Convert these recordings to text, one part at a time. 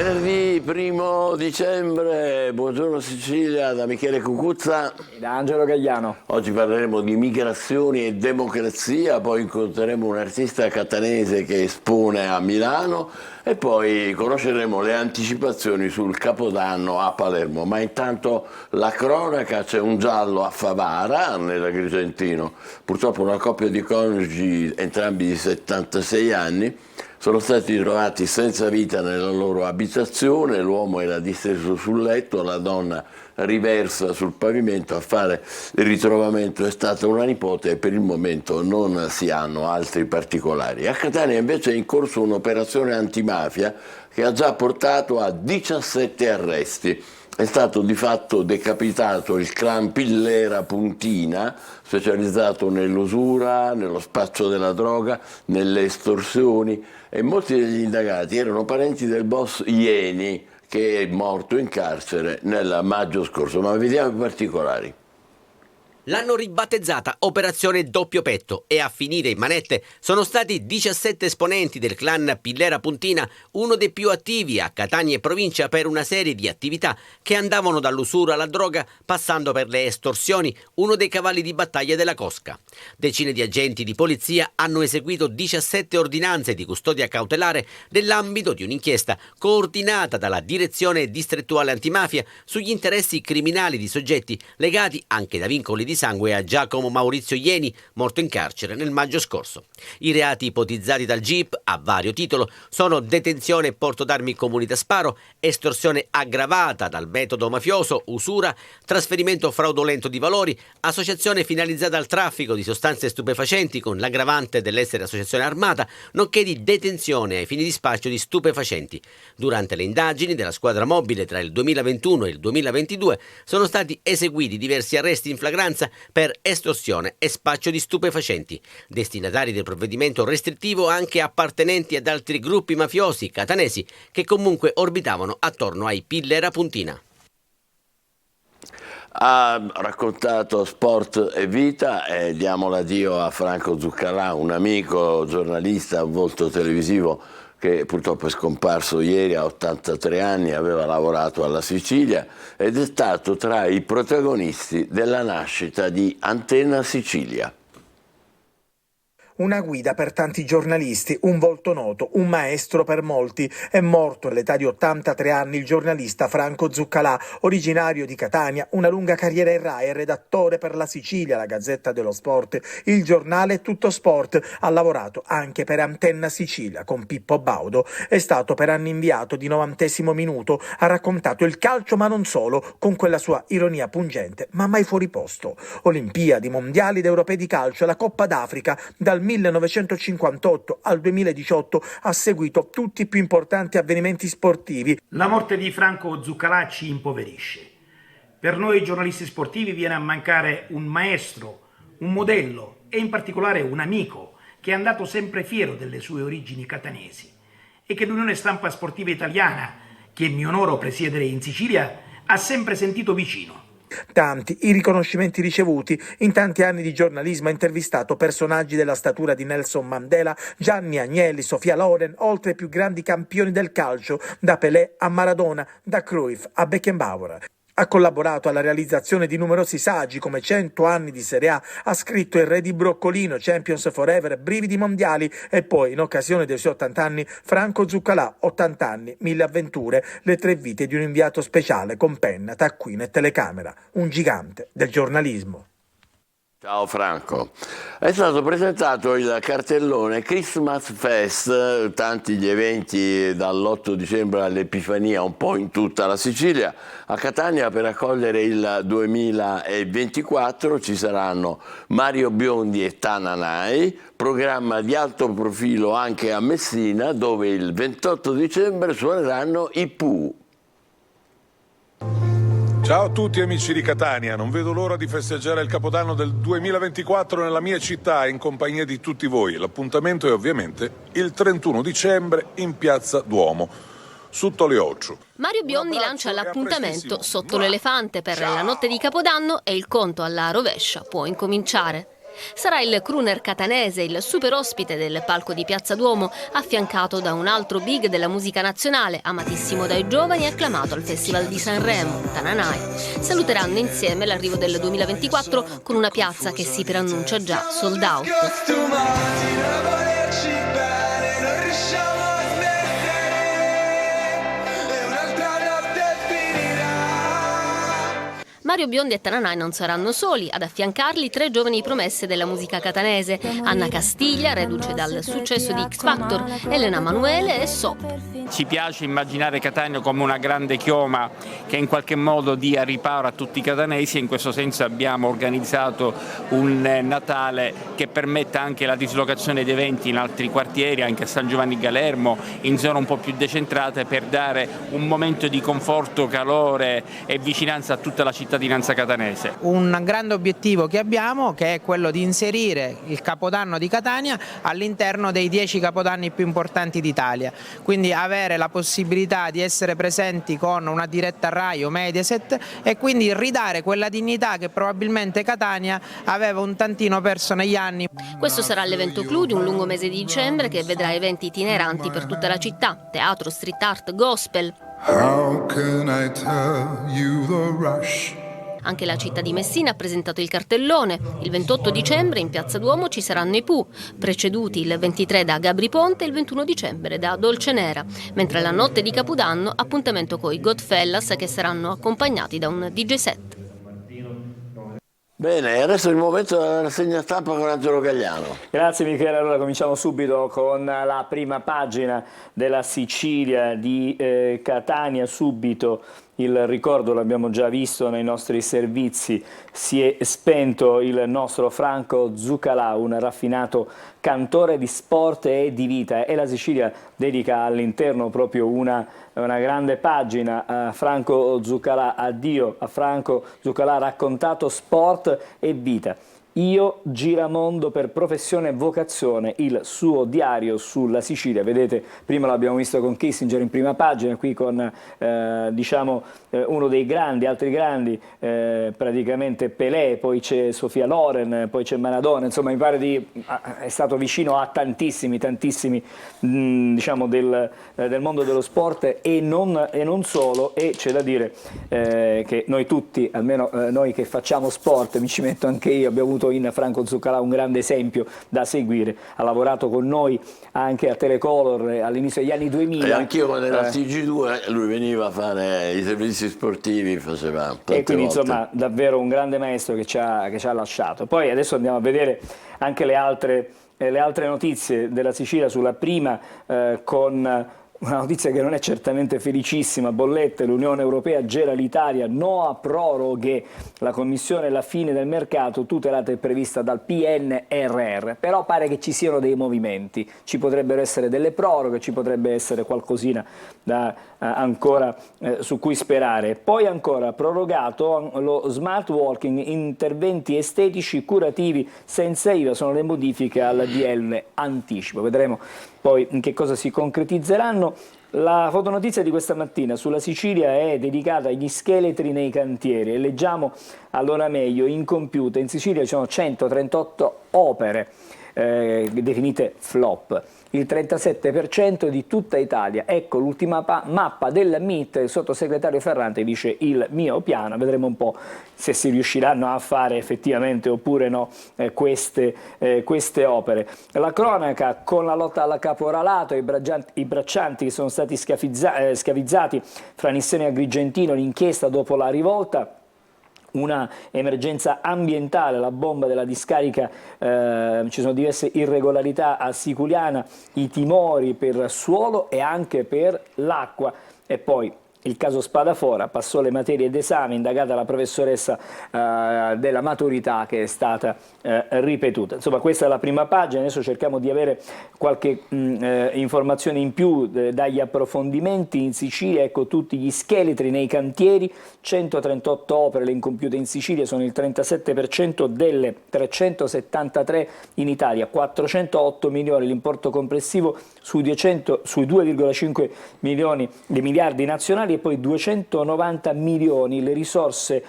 Venerdì 1° dicembre, buongiorno Sicilia, da Michele Cucuzza e da Angelo Gagliano. Oggi parleremo di migrazioni e democrazia, poi incontreremo un artista catanese che espone a Milano e poi conosceremo le anticipazioni sul Capodanno a Palermo. Ma intanto la cronaca: c'è un giallo a Favara, nell'Agrigentino. Purtroppo una coppia di coniugi, entrambi di 76 anni, sono stati trovati senza vita nella loro abitazione. L'uomo era disteso sul letto, la donna riversa sul pavimento. A fare il ritrovamento è stata una nipote e per il momento non si hanno altri particolari. A Catania invece è in corso un'operazione antimafia che ha già portato a 17 arresti. È stato di fatto decapitato il clan Pillera Puntina, specializzato nell'usura, nello spaccio della droga, nelle estorsioni, e molti degli indagati erano parenti del boss Ieni, che è morto in carcere nel maggio scorso. Ma vediamo i particolari. L'hanno ribattezzata Operazione Doppio Petto e a finire in manette sono stati 17 esponenti del clan Pillera Puntina, uno dei più attivi a Catania e provincia per una serie di attività che andavano dall'usura alla droga passando per le estorsioni, uno dei cavalli di battaglia della cosca. Decine di agenti di polizia hanno eseguito 17 ordinanze di custodia cautelare nell'ambito di un'inchiesta coordinata dalla Direzione Distrettuale Antimafia sugli interessi criminali di soggetti legati anche da vincoli di sangue a Giacomo Maurizio Ieni, morto in carcere nel maggio scorso. I reati ipotizzati dal GIP, a vario titolo, sono detenzione e porto d'armi comuni da sparo, estorsione aggravata dal metodo mafioso, usura, trasferimento fraudolento di valori, associazione finalizzata al traffico di sostanze stupefacenti con l'aggravante dell'essere associazione armata, nonché di detenzione ai fini di spaccio di stupefacenti. Durante le indagini della squadra mobile tra il 2021 e il 2022 sono stati eseguiti diversi arresti in flagranza per estorsione e spaccio di stupefacenti. Destinatari del provvedimento restrittivo anche appartenenti ad altri gruppi mafiosi catanesi che comunque orbitavano attorno ai Pillera Puntina. Ha raccontato sport e vita e diamo l'addio a Franco Zuccalà, un amico giornalista, un volto televisivo che purtroppo è scomparso ieri a 83 anni, aveva lavorato alla Sicilia ed è stato tra i protagonisti della nascita di Antenna Sicilia. Una guida per tanti giornalisti, un volto noto, un maestro per molti. È morto all'età di 83 anni il giornalista Franco Zuccalà, originario di Catania, una lunga carriera in Rai, redattore per La Sicilia, la Gazzetta dello Sport, il giornale Tutto Sport. Ha lavorato anche per Antenna Sicilia con Pippo Baudo. È stato per anni inviato di 90° minuto. Ha raccontato il calcio ma non solo, con quella sua ironia pungente ma mai fuori posto. Olimpiadi, mondiali ed europei di calcio, la Coppa d'Africa, dal 1958 al 2018 ha seguito tutti i più importanti avvenimenti sportivi. La morte di Franco Zuccalà ci impoverisce. Per noi giornalisti sportivi viene a mancare un maestro, un modello e in particolare un amico che è andato sempre fiero delle sue origini catanesi e che l'Unione Stampa Sportiva Italiana, che mi onoro presiedere in Sicilia, ha sempre sentito vicino. Tanti i riconoscimenti ricevuti. In tanti anni di giornalismo ha intervistato personaggi della statura di Nelson Mandela, Gianni Agnelli, Sofia Loren, oltre ai più grandi campioni del calcio, da Pelé a Maradona, da Cruyff a Beckenbauer. Ha collaborato alla realizzazione di numerosi saggi come 100 anni di Serie A, ha scritto Il Re di Broccolino, Champions Forever, Brividi Mondiali e poi, in occasione dei suoi 80 anni, Franco Zuccalà, 80 anni, 1000 avventure, le 3 vite di un inviato speciale con penna, taccuino e telecamera, un gigante del giornalismo. Ciao Franco. È stato presentato il cartellone Christmas Fest, tanti gli eventi dall'8 dicembre all'Epifania un po' in tutta la Sicilia. A Catania per accogliere il 2024 ci saranno Mario Biondi e Tananai, programma di alto profilo anche a Messina dove il 28 dicembre suoneranno i Pooh. Ciao a tutti amici di Catania, non vedo l'ora di festeggiare il Capodanno del 2024 nella mia città in compagnia di tutti voi. L'appuntamento è ovviamente il 31 dicembre in Piazza Duomo, su Tolioccio. Mario Biondi lancia l'appuntamento sotto l'elefante per la notte di Capodanno e il conto alla rovescia può incominciare. Sarà il crooner catanese il super ospite del palco di Piazza Duomo, affiancato da un altro big della musica nazionale, amatissimo dai giovani e acclamato al Festival di Sanremo, Tananai. Saluteranno insieme l'arrivo del 2024 con una piazza che si preannuncia già sold out. Mario Biondi e Tananai non saranno soli, ad affiancarli 3 giovani promesse della musica catanese: Anna Castiglia, reduce dal successo di X Factor, Elena Manuele e So. Ci piace immaginare Catania come una grande chioma che in qualche modo dia riparo a tutti i catanesi, e in questo senso abbiamo organizzato un Natale che permetta anche la dislocazione di eventi in altri quartieri, anche a San Giovanni Galermo, in zone un po' più decentrate, per dare un momento di conforto, calore e vicinanza a tutta la cittadinanza catanese. Un grande obiettivo che abbiamo, che è quello di inserire il Capodanno di Catania all'interno dei 10 capodanni più importanti d'Italia, quindi avere la possibilità di essere presenti con una diretta Rai o Mediaset e quindi ridare quella dignità che probabilmente Catania aveva un tantino perso negli anni. Questo sarà l'evento clou di un lungo mese di dicembre che vedrà eventi itineranti per tutta la città: teatro, street art, gospel. How can I tell you the rush? Anche la città di Messina ha presentato il cartellone. Il 28 dicembre in Piazza Duomo ci saranno i Pooh, preceduti il 23 da Gabri Ponte e il 21 dicembre da Dolce Nera, mentre la notte di Capodanno appuntamento coi Godfellas, che saranno accompagnati da un DJ set. Bene, adesso è il momento della rassegna stampa con Angelo Gagliano. Grazie Michele, allora cominciamo subito con la prima pagina della Sicilia di Catania. Subito il ricordo, l'abbiamo già visto nei nostri servizi, si è spento il nostro Franco Zuccalà, un raffinato cantore di sport e di vita, e la Sicilia dedica all'interno proprio una grande pagina a Franco Zuccalà. Addio a Franco Zuccalà, raccontato sport e vita. Io Giramondo per professione e vocazione, il suo diario sulla Sicilia. Vedete, prima l'abbiamo visto con Kissinger in prima pagina, qui con uno dei grandi, altri grandi, praticamente Pelé, poi c'è Sofia Loren, poi c'è Maradona, insomma mi pare è stato vicino a tantissimi del mondo dello sport e non solo, e c'è da dire che noi tutti, almeno noi che facciamo sport, mi ci metto anche io, abbiamo avuto in Franco Zuccalà un grande esempio da seguire. Ha lavorato con noi anche a Telecolor all'inizio degli anni 2000. E anch'io quando era al TG2 lui veniva a fare i servizi sportivi, faceva tante e quindi volte. Insomma davvero un grande maestro che ci ha lasciato. Poi adesso andiamo a vedere anche le altre notizie della Sicilia. Sulla prima con una notizia che non è certamente felicissima: bollette, l'Unione Europea gela l'Italia, no a proroghe, la Commissione la fine del mercato, tutelata e prevista dal PNRR, però pare che ci siano dei movimenti, ci potrebbero essere delle proroghe, ci potrebbe essere qualcosina da ancora su cui sperare. Poi ancora prorogato lo smart working, interventi estetici curativi senza IVA, sono le modifiche al DL anticipo, vedremo poi in che cosa si concretizzeranno. La fotonotizia di questa mattina sulla Sicilia è dedicata agli scheletri nei cantieri e leggiamo allora meglio: incompiute. In Sicilia ci sono 138 opere definite flop, il 37% di tutta Italia. Ecco l'ultima mappa del MIT, il sottosegretario Ferrante dice il mio piano, vedremo un po' se si riusciranno a fare effettivamente oppure no queste opere. La cronaca con la lotta al caporalato, i braccianti che sono stati schiavizzati fra Nisseno e Agrigentino, l'inchiesta dopo la rivolta. Una emergenza ambientale, la bomba della discarica, ci sono diverse irregolarità a Siculiana, i timori per suolo e anche per l'acqua. E poi il caso Spadafora, passò le materie d'esame, indagata la professoressa della maturità che è stata ripetuta. Insomma, questa è la prima pagina. Adesso cerchiamo di avere qualche informazione in più dagli approfondimenti. In Sicilia, ecco tutti gli scheletri nei cantieri, 138 opere le incompiute in Sicilia, sono il 37% delle 373 in Italia, 408 milioni l'importo complessivo sui 2,5 miliardi nazionali. nazionali e poi 290 milioni le risorse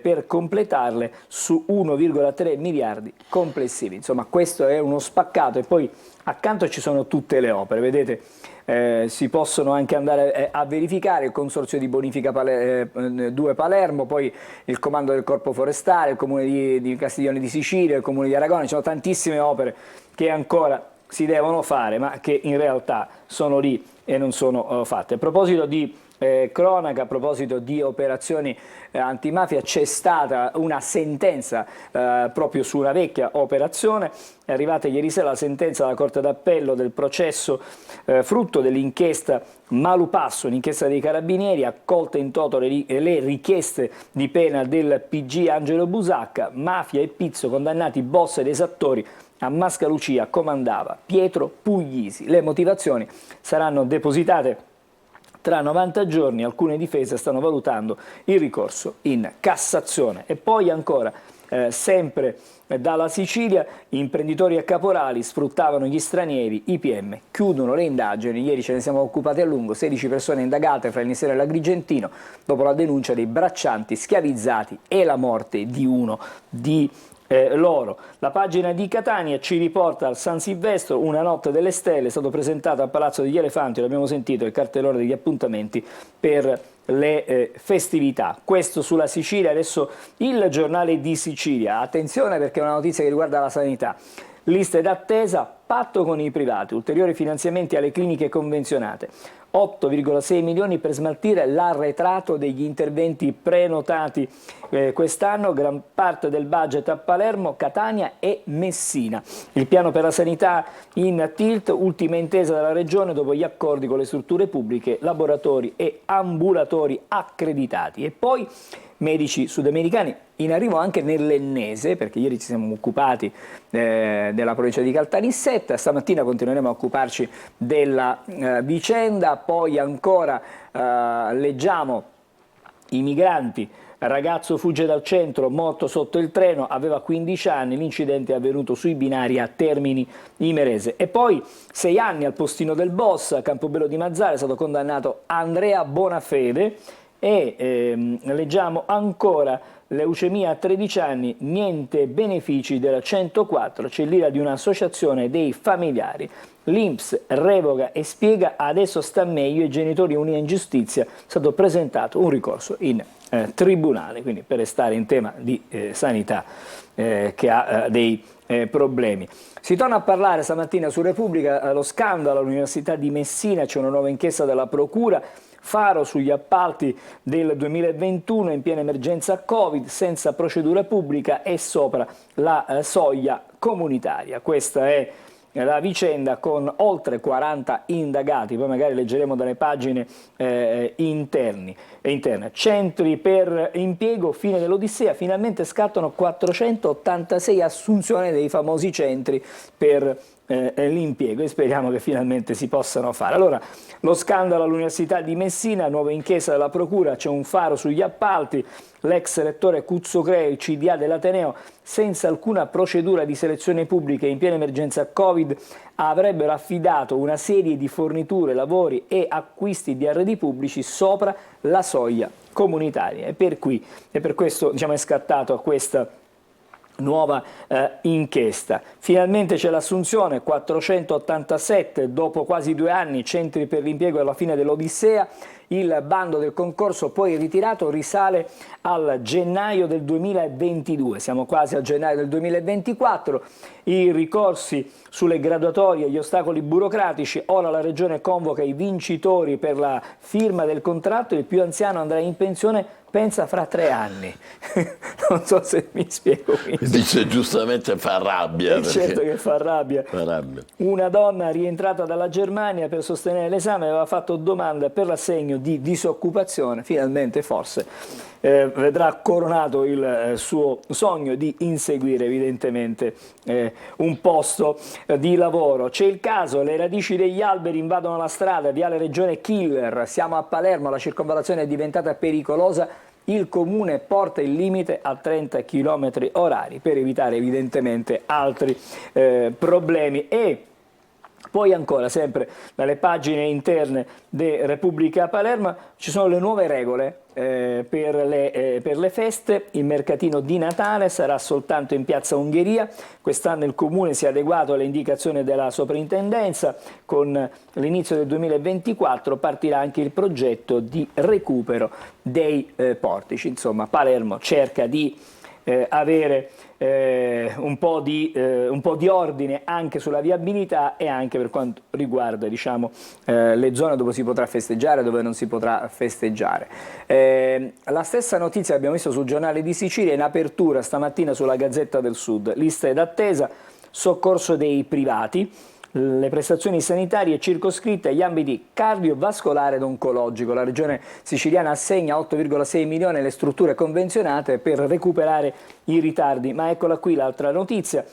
per completarle su 1,3 miliardi complessivi. Insomma, questo è uno spaccato, e poi accanto ci sono tutte le opere, vedete. Si possono anche andare a verificare il Consorzio di Bonifica 2 Palermo, poi il Comando del Corpo Forestale, il Comune di Castiglione di Sicilia, il Comune di Aragona. Ci sono tantissime opere che ancora si devono fare, ma che in realtà sono lì e non sono fatte. A proposito di cronaca, a proposito di operazioni antimafia, c'è stata una sentenza proprio su una vecchia operazione. È arrivata ieri sera la sentenza dalla Corte d'Appello del processo frutto dell'inchiesta Malupasso, un'inchiesta dei Carabinieri, accolte in toto le richieste di pena del PG Angelo Busacca. Mafia e Pizzo, condannati boss ed esattori. A Mascalucia comandava Pietro Puglisi. Le motivazioni saranno depositate tra 90 giorni, alcune difese stanno valutando il ricorso in Cassazione. E poi ancora, sempre dalla Sicilia, imprenditori e caporali sfruttavano gli stranieri, i PM chiudono le indagini. Ieri ce ne siamo occupati a lungo, 16 persone indagate fra il Nisera e l'Agrigentino dopo la denuncia dei braccianti schiavizzati e la morte di uno di loro. La pagina di Catania ci riporta al San Silvestro, una notte delle stelle, è stato presentato al Palazzo degli Elefanti, l'abbiamo sentito, il cartellone degli appuntamenti per le festività. Questo sulla Sicilia. Adesso il Giornale di Sicilia, attenzione perché è una notizia che riguarda la sanità. Liste d'attesa, patto con i privati, ulteriori finanziamenti alle cliniche convenzionate, 8,6 milioni per smaltire l'arretrato degli interventi prenotati quest'anno, gran parte del budget a Palermo, Catania e Messina. Il piano per la sanità in tilt, ultima intesa della Regione dopo gli accordi con le strutture pubbliche, laboratori e ambulatori accreditati. E poi medici sudamericani, in arrivo anche nell'Ennese, perché ieri ci siamo occupati della provincia di Caltanissetta, stamattina continueremo a occuparci della vicenda. Poi ancora leggiamo i migranti, ragazzo fugge dal centro, morto sotto il treno, aveva 15 anni, l'incidente è avvenuto sui binari a Termini Imerese. E poi 6 anni al postino del boss, a Campobello di Mazzara è stato condannato Andrea Bonafede. E leggiamo ancora leucemia a 13 anni, niente benefici della 104, c'è l'ira di un'associazione dei familiari. L'Inps revoca e spiega, adesso sta meglio, i genitori uniti in giustizia, è stato presentato un ricorso in tribunale, quindi per restare in tema di sanità che ha dei problemi. Si torna a parlare stamattina su Repubblica, lo scandalo all'Università di Messina, c'è una nuova inchiesta della Procura. Faro sugli appalti del 2021 in piena emergenza Covid, senza procedura pubblica e sopra la soglia comunitaria. Questa è la vicenda con oltre 40 indagati, poi magari leggeremo dalle pagine interne. Centri per impiego, fine dell'Odissea, finalmente scattano 486 assunzioni dei famosi centri per l'impiego e speriamo che finalmente si possano fare. Allora, lo scandalo all'Università di Messina, nuova inchiesta della Procura, c'è un faro sugli appalti, l'ex rettore Cuzzocrei, CDA dell'Ateneo, senza alcuna procedura di selezione pubblica in piena emergenza Covid, avrebbero affidato una serie di forniture, lavori e acquisti di arredi pubblici sopra la soglia comunitaria. E per questo è scattato questa nuova inchiesta. Finalmente c'è l'assunzione, 487 dopo quasi 2 anni, centri per l'impiego alla fine dell'Odissea. Il bando del concorso poi ritirato risale al gennaio del 2022, siamo quasi al gennaio del 2024, i ricorsi sulle graduatorie, gli ostacoli burocratici, ora la Regione convoca i vincitori per la firma del contratto, il più anziano andrà in pensione, pensa fra 3 anni. Non so se mi spiego. Dice giustamente fa rabbia. Certo che fa rabbia. Una donna rientrata dalla Germania per sostenere l'esame aveva fatto domanda per l'assegno di disoccupazione, finalmente forse vedrà coronato il suo sogno di inseguire evidentemente un posto di lavoro. C'è il caso, le radici degli alberi invadono la strada, viale Regione Killer, siamo a Palermo, la circonvallazione è diventata pericolosa, il comune porta il limite a 30 km/h per evitare evidentemente altri problemi. E Poi ancora, sempre dalle pagine interne di Repubblica Palermo, ci sono le nuove regole per le feste. Il mercatino di Natale sarà soltanto in piazza Ungheria. Quest'anno il Comune si è adeguato alle indicazioni della soprintendenza. Con l'inizio del 2024 partirà anche il progetto di recupero dei portici. Insomma, Palermo cerca di avere un po' di ordine anche sulla viabilità e anche per quanto riguarda, diciamo, le zone dove si potrà festeggiare e dove non si potrà festeggiare. La stessa notizia abbiamo visto sul Giornale di Sicilia in apertura stamattina sulla Gazzetta del Sud. Liste d'attesa, soccorso dei privati. Le prestazioni sanitarie circoscritte agli ambiti cardiovascolare ed oncologico. La regione siciliana assegna 8,6 milioni alle strutture convenzionate per recuperare i ritardi. Ma eccola qui l'altra notizia,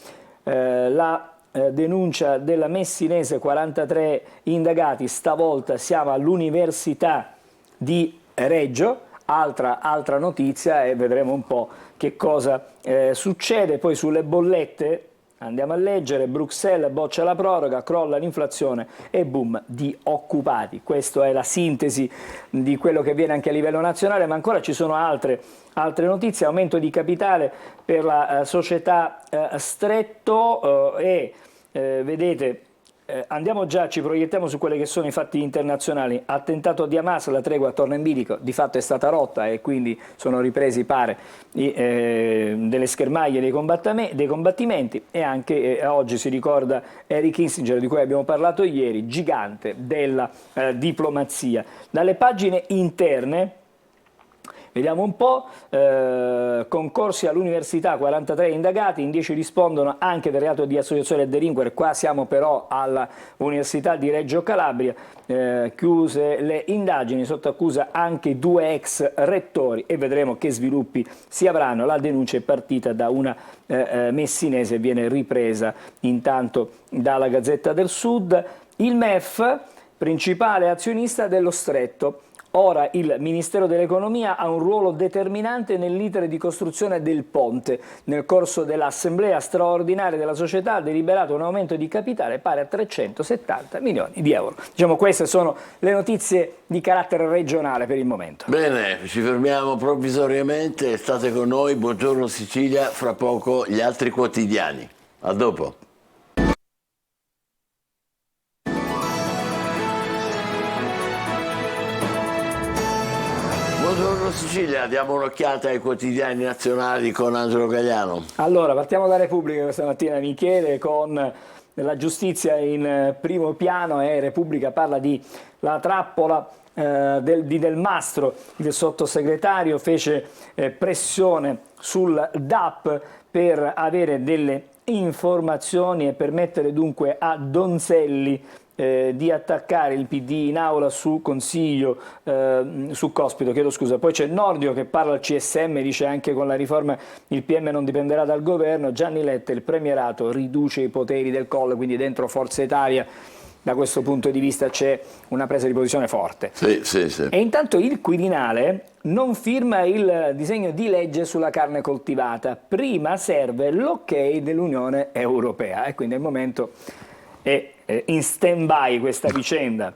la denuncia della messinese, 43 indagati, stavolta siamo all'Università di Reggio. Altra notizia e vedremo un po' che cosa succede. Poi sulle bollette andiamo a leggere: Bruxelles boccia la proroga, crolla l'inflazione e boom di occupati. Questa è la sintesi di quello che avviene anche a livello nazionale, ma ancora ci sono altre notizie. Aumento di capitale per la società Stretto vedete, andiamo già, ci proiettiamo su quelli che sono i fatti internazionali. Attentato di Hamas, la tregua torna in bilico, di fatto è stata rotta e quindi sono ripresi, pare, delle schermaglie dei combattimenti, e anche oggi si ricorda Henry Kissinger, di cui abbiamo parlato ieri, gigante della diplomazia. Dalle pagine interne vediamo un po', concorsi all'università, 43 indagati, in 10 rispondono anche del reato di associazione a delinquere. Qua siamo però all'Università di Reggio Calabria, chiuse le indagini, sotto accusa anche 2 ex rettori e vedremo che sviluppi si avranno. La denuncia è partita da una messinese e viene ripresa intanto dalla Gazzetta del Sud. Il MEF, principale azionista dello Stretto. Ora il Ministero dell'Economia ha un ruolo determinante nell'iter di costruzione del ponte. Nel corso dell'assemblea straordinaria della società ha deliberato un aumento di capitale pari a 370 milioni di euro. Diciamo, queste sono le notizie di carattere regionale per il momento. Bene, ci fermiamo provvisoriamente, state con noi, buongiorno Sicilia, fra poco gli altri quotidiani. A dopo. Buongiorno Sicilia, diamo un'occhiata ai quotidiani nazionali con Angelo Gagliano. Allora, partiamo da Repubblica questa mattina, Michele, con la giustizia in primo piano, e Repubblica parla di la trappola di Del Mastro. Il sottosegretario fece pressione sul DAP per avere delle informazioni e permettere dunque a Donzelli di attaccare il PD in aula su Cospito, chiedo scusa. Poi c'è Nordio che parla al CSM, dice anche con la riforma il PM non dipenderà dal governo. Gianni Letta, il premierato riduce i poteri del Colle, quindi dentro Forza Italia da questo punto di vista c'è una presa di posizione forte. Sì. E intanto il Quirinale non firma il disegno di legge sulla carne coltivata, prima serve l'ok dell'Unione Europea e quindi al momento è in stand-by questa vicenda.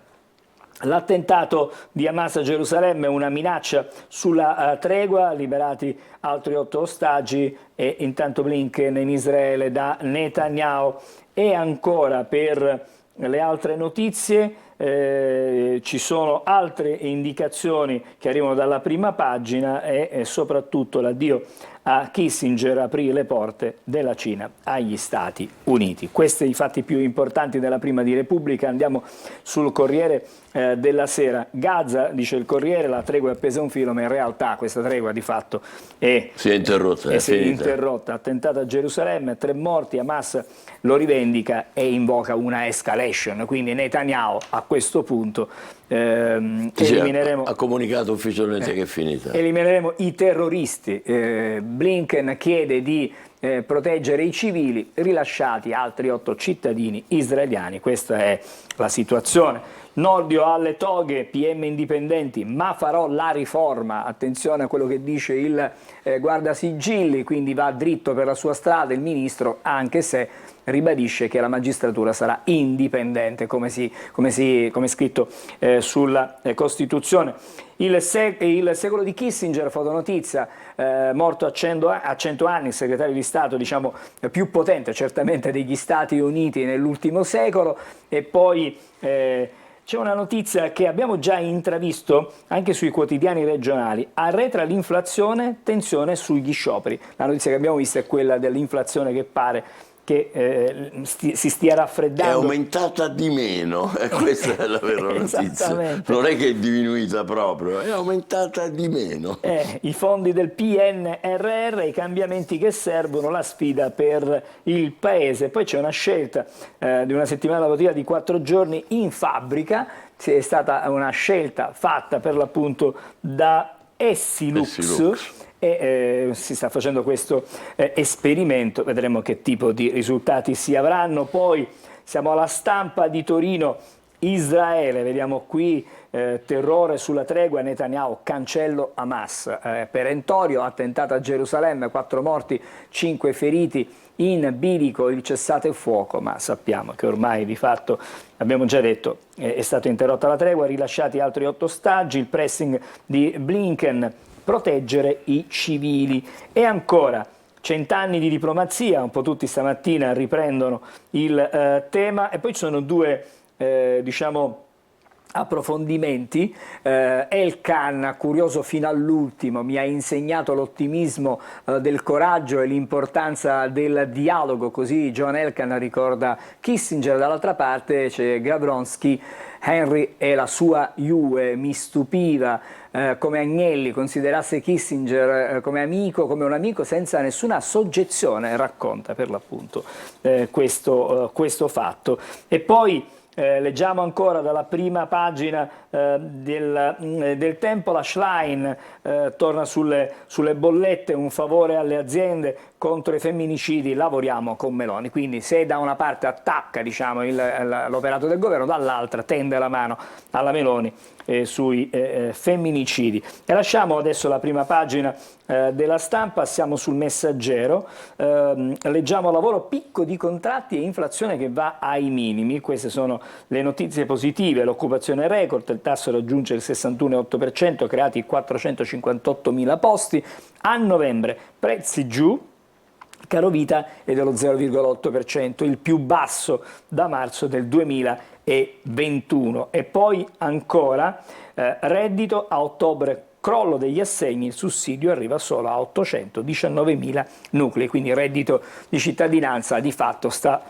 L'attentato di Hamas a Gerusalemme, una minaccia sulla tregua, liberati altri 8 ostaggi e intanto Blinken in Israele da Netanyahu. E ancora per le altre notizie ci sono altre indicazioni che arrivano dalla prima pagina e soprattutto l'addio a Kissinger aprì le porte della Cina agli Stati Uniti. Questi i fatti più importanti della prima di Repubblica. Andiamo sul Corriere della Sera. Gaza, dice il Corriere, la tregua è appesa a un filo, ma in realtà questa tregua di fatto si è interrotta. Attentato a Gerusalemme, 3 morti, Hamas lo rivendica e invoca una escalation, quindi Netanyahu a questo punto elimineremo, ha comunicato ufficialmente che è finita. Elimineremo i terroristi. Blinken chiede di proteggere i civili, rilasciati altri 8 cittadini israeliani. Questa è la situazione. Nordio alle toghe, PM indipendenti, ma farò la riforma. Attenzione a quello che dice il guardasigilli, quindi va dritto per la sua strada il ministro, anche se ribadisce che la magistratura sarà indipendente, come è scritto sulla Costituzione. Il secolo di Kissinger, fotonotizia, morto a 100 anni, il segretario di Stato più potente certamente degli Stati Uniti nell'ultimo secolo. E poi c'è una notizia che abbiamo già intravisto anche sui quotidiani regionali: arretra l'inflazione, tensione sugli scioperi. La notizia che abbiamo visto è quella dell'inflazione che pare che si stia raffreddando. È aumentata di meno, questa è la vera notizia. Non è che è diminuita proprio, è aumentata di meno. I fondi del PNRR, i cambiamenti che servono, la sfida per il Paese. Poi c'è una scelta di una settimana lavorativa di 4 giorni in fabbrica, è stata una scelta fatta per l'appunto da Essilux. E si sta facendo questo esperimento, vedremo che tipo di risultati si avranno. Poi siamo alla Stampa di Torino, Israele, vediamo qui terrore sulla tregua, Netanyahu, cancello Hamas, perentorio, attentato a Gerusalemme, 4 morti, 5 feriti, in bilico il cessate il fuoco, ma sappiamo che ormai di fatto, abbiamo già detto, è stata interrotta la tregua, rilasciati altri 8 ostaggi, il pressing di Blinken, proteggere i civili. E ancora 100 anni di diplomazia, un po' tutti stamattina riprendono il tema. E poi ci sono 2 approfondimenti. Elkan, curioso fino all'ultimo, mi ha insegnato l'ottimismo del coraggio e l'importanza del dialogo, così John Elkan ricorda Kissinger. Dall'altra parte c'è Gavronsky, Henry e la sua Juve, mi stupiva come Agnelli considerasse Kissinger come un amico senza nessuna soggezione, racconta per l'appunto questo fatto. E poi leggiamo ancora dalla prima pagina del Tempo, la Schlein torna sulle bollette, un favore alle aziende contro i femminicidi, lavoriamo con Meloni. Quindi se da una parte attacca l'operato del governo, dall'altra tende la mano alla Meloni sui femminicidi. E lasciamo adesso la prima pagina della Stampa, siamo sul Messaggero, leggiamo lavoro, picco di contratti e inflazione che va ai minimi. Queste sono le notizie positive: l'occupazione record, il tasso raggiunge il 61,8%, creati 458.000 posti, a novembre prezzi giù, carovita è dello 0,8%, il più basso da marzo del 2021. E poi ancora reddito, a ottobre crollo degli assegni, il sussidio arriva solo a 819.000 nuclei, quindi il reddito di cittadinanza di fatto sta,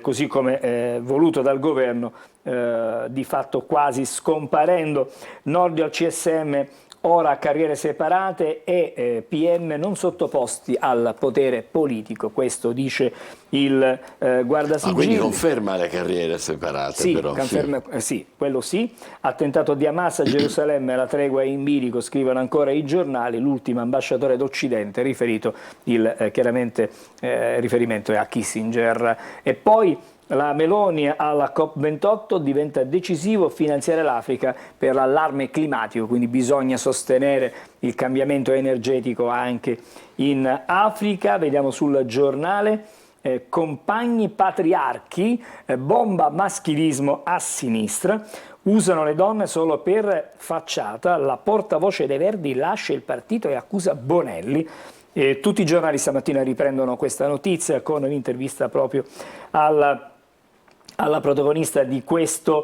così come voluto dal governo, di fatto quasi scomparendo. Nordio al CSM, ora carriere separate e PM non sottoposti al potere politico, questo dice il guardasigilli. Quindi conferma le carriere separate, sì, però. Conferma, sì, quello sì. Attentato di Hamas a Gerusalemme, la tregua è in bilico, scrivono ancora i giornali, l'ultimo ambasciatore d'Occidente riferito, chiaramente riferimento è a Kissinger. E poi la Meloni alla COP28, diventa decisivo finanziare l'Africa per l'allarme climatico, quindi bisogna sostenere il cambiamento energetico anche in Africa. Vediamo sul giornale, compagni patriarchi, bomba maschilismo a sinistra, usano le donne solo per facciata, la portavoce dei Verdi lascia il partito e accusa Bonelli. Tutti i giornali stamattina riprendono questa notizia con un'intervista proprio alla protagonista di queste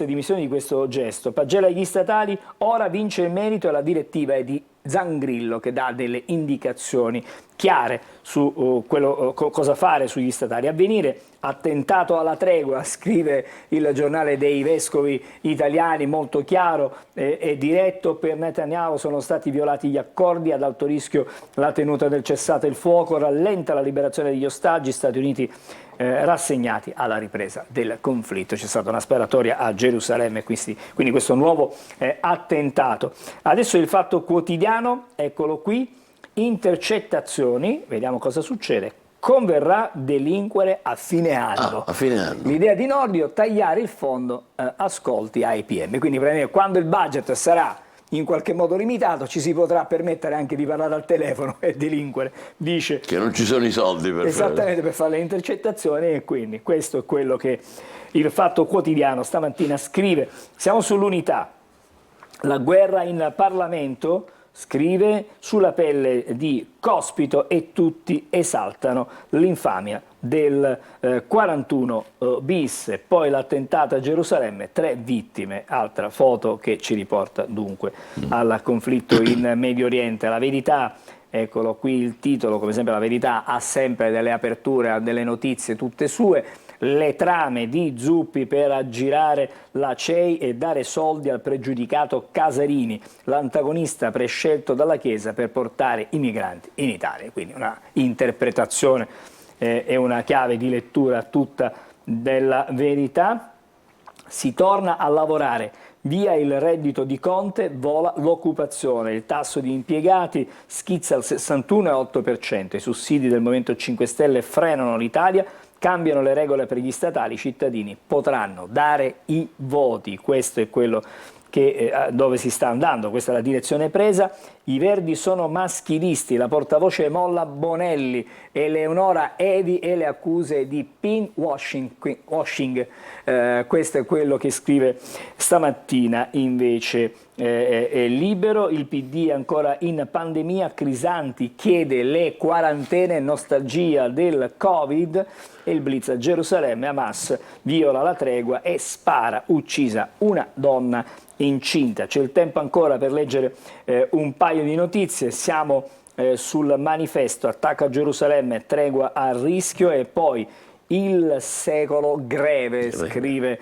dimissioni, di questo gesto. Pagella agli statali, ora vince il merito e la direttiva è di Zangrillo, che dà delle indicazioni chiare su cosa fare sugli statali. Avvenire, attentato alla tregua, scrive il giornale dei vescovi italiani, molto chiaro e diretto: per Netanyahu sono stati violati gli accordi, ad alto rischio la tenuta del cessate il fuoco, rallenta la liberazione degli ostaggi, Stati Uniti rassegnati alla ripresa del conflitto. C'è stata una sparatoria a Gerusalemme, quindi questo nuovo attentato. Adesso il Fatto Quotidiano, eccolo qui. intercettazioni, vediamo cosa succede, converrà delinquere a fine anno. A fine anno. L'idea di Nordio, tagliare il fondo ascolti AIPM, quindi quando il budget sarà in qualche modo limitato ci si potrà permettere anche di parlare al telefono e delinquere, dice che non ci sono i soldi per fare le intercettazioni, e quindi questo è quello che il Fatto Quotidiano stamattina scrive. Siamo sull'Unità, la guerra in Parlamento, scrive, sulla pelle di Cospito e tutti esaltano l'infamia del 41 bis, poi l'attentato a Gerusalemme, 3 vittime, altra foto che ci riporta dunque al conflitto in Medio Oriente. La Verità, eccolo qui il titolo, come sempre La Verità ha sempre delle aperture, ha delle notizie tutte sue. Le trame di Zuppi per aggirare la CEI e dare soldi al pregiudicato Casarini, l'antagonista prescelto dalla Chiesa per portare i migranti in Italia. Quindi una interpretazione e una chiave di lettura tutta della Verità. Si torna a lavorare. Via il reddito di Conte, vola l'occupazione, il tasso di impiegati schizza al 61,8%, i sussidi del Movimento 5 Stelle frenano l'Italia, cambiano le regole per gli statali, i cittadini potranno dare i voti, questo è quello dove si sta andando, questa è la direzione presa. I Verdi sono maschilisti, la portavoce Molla Bonelli, Eleonora Evi e le accuse di pinkwashing. Questo è quello che scrive stamattina invece è Libero. Il PD ancora in pandemia, Crisanti chiede le quarantene, nostalgia del Covid, e il blitz a Gerusalemme, Hamas viola la tregua e spara, uccisa una donna incinta. C'è il tempo ancora per leggere un paio di notizie. Siamo sul Manifesto, attacco a Gerusalemme, tregua a rischio, e poi il secolo greve, scrive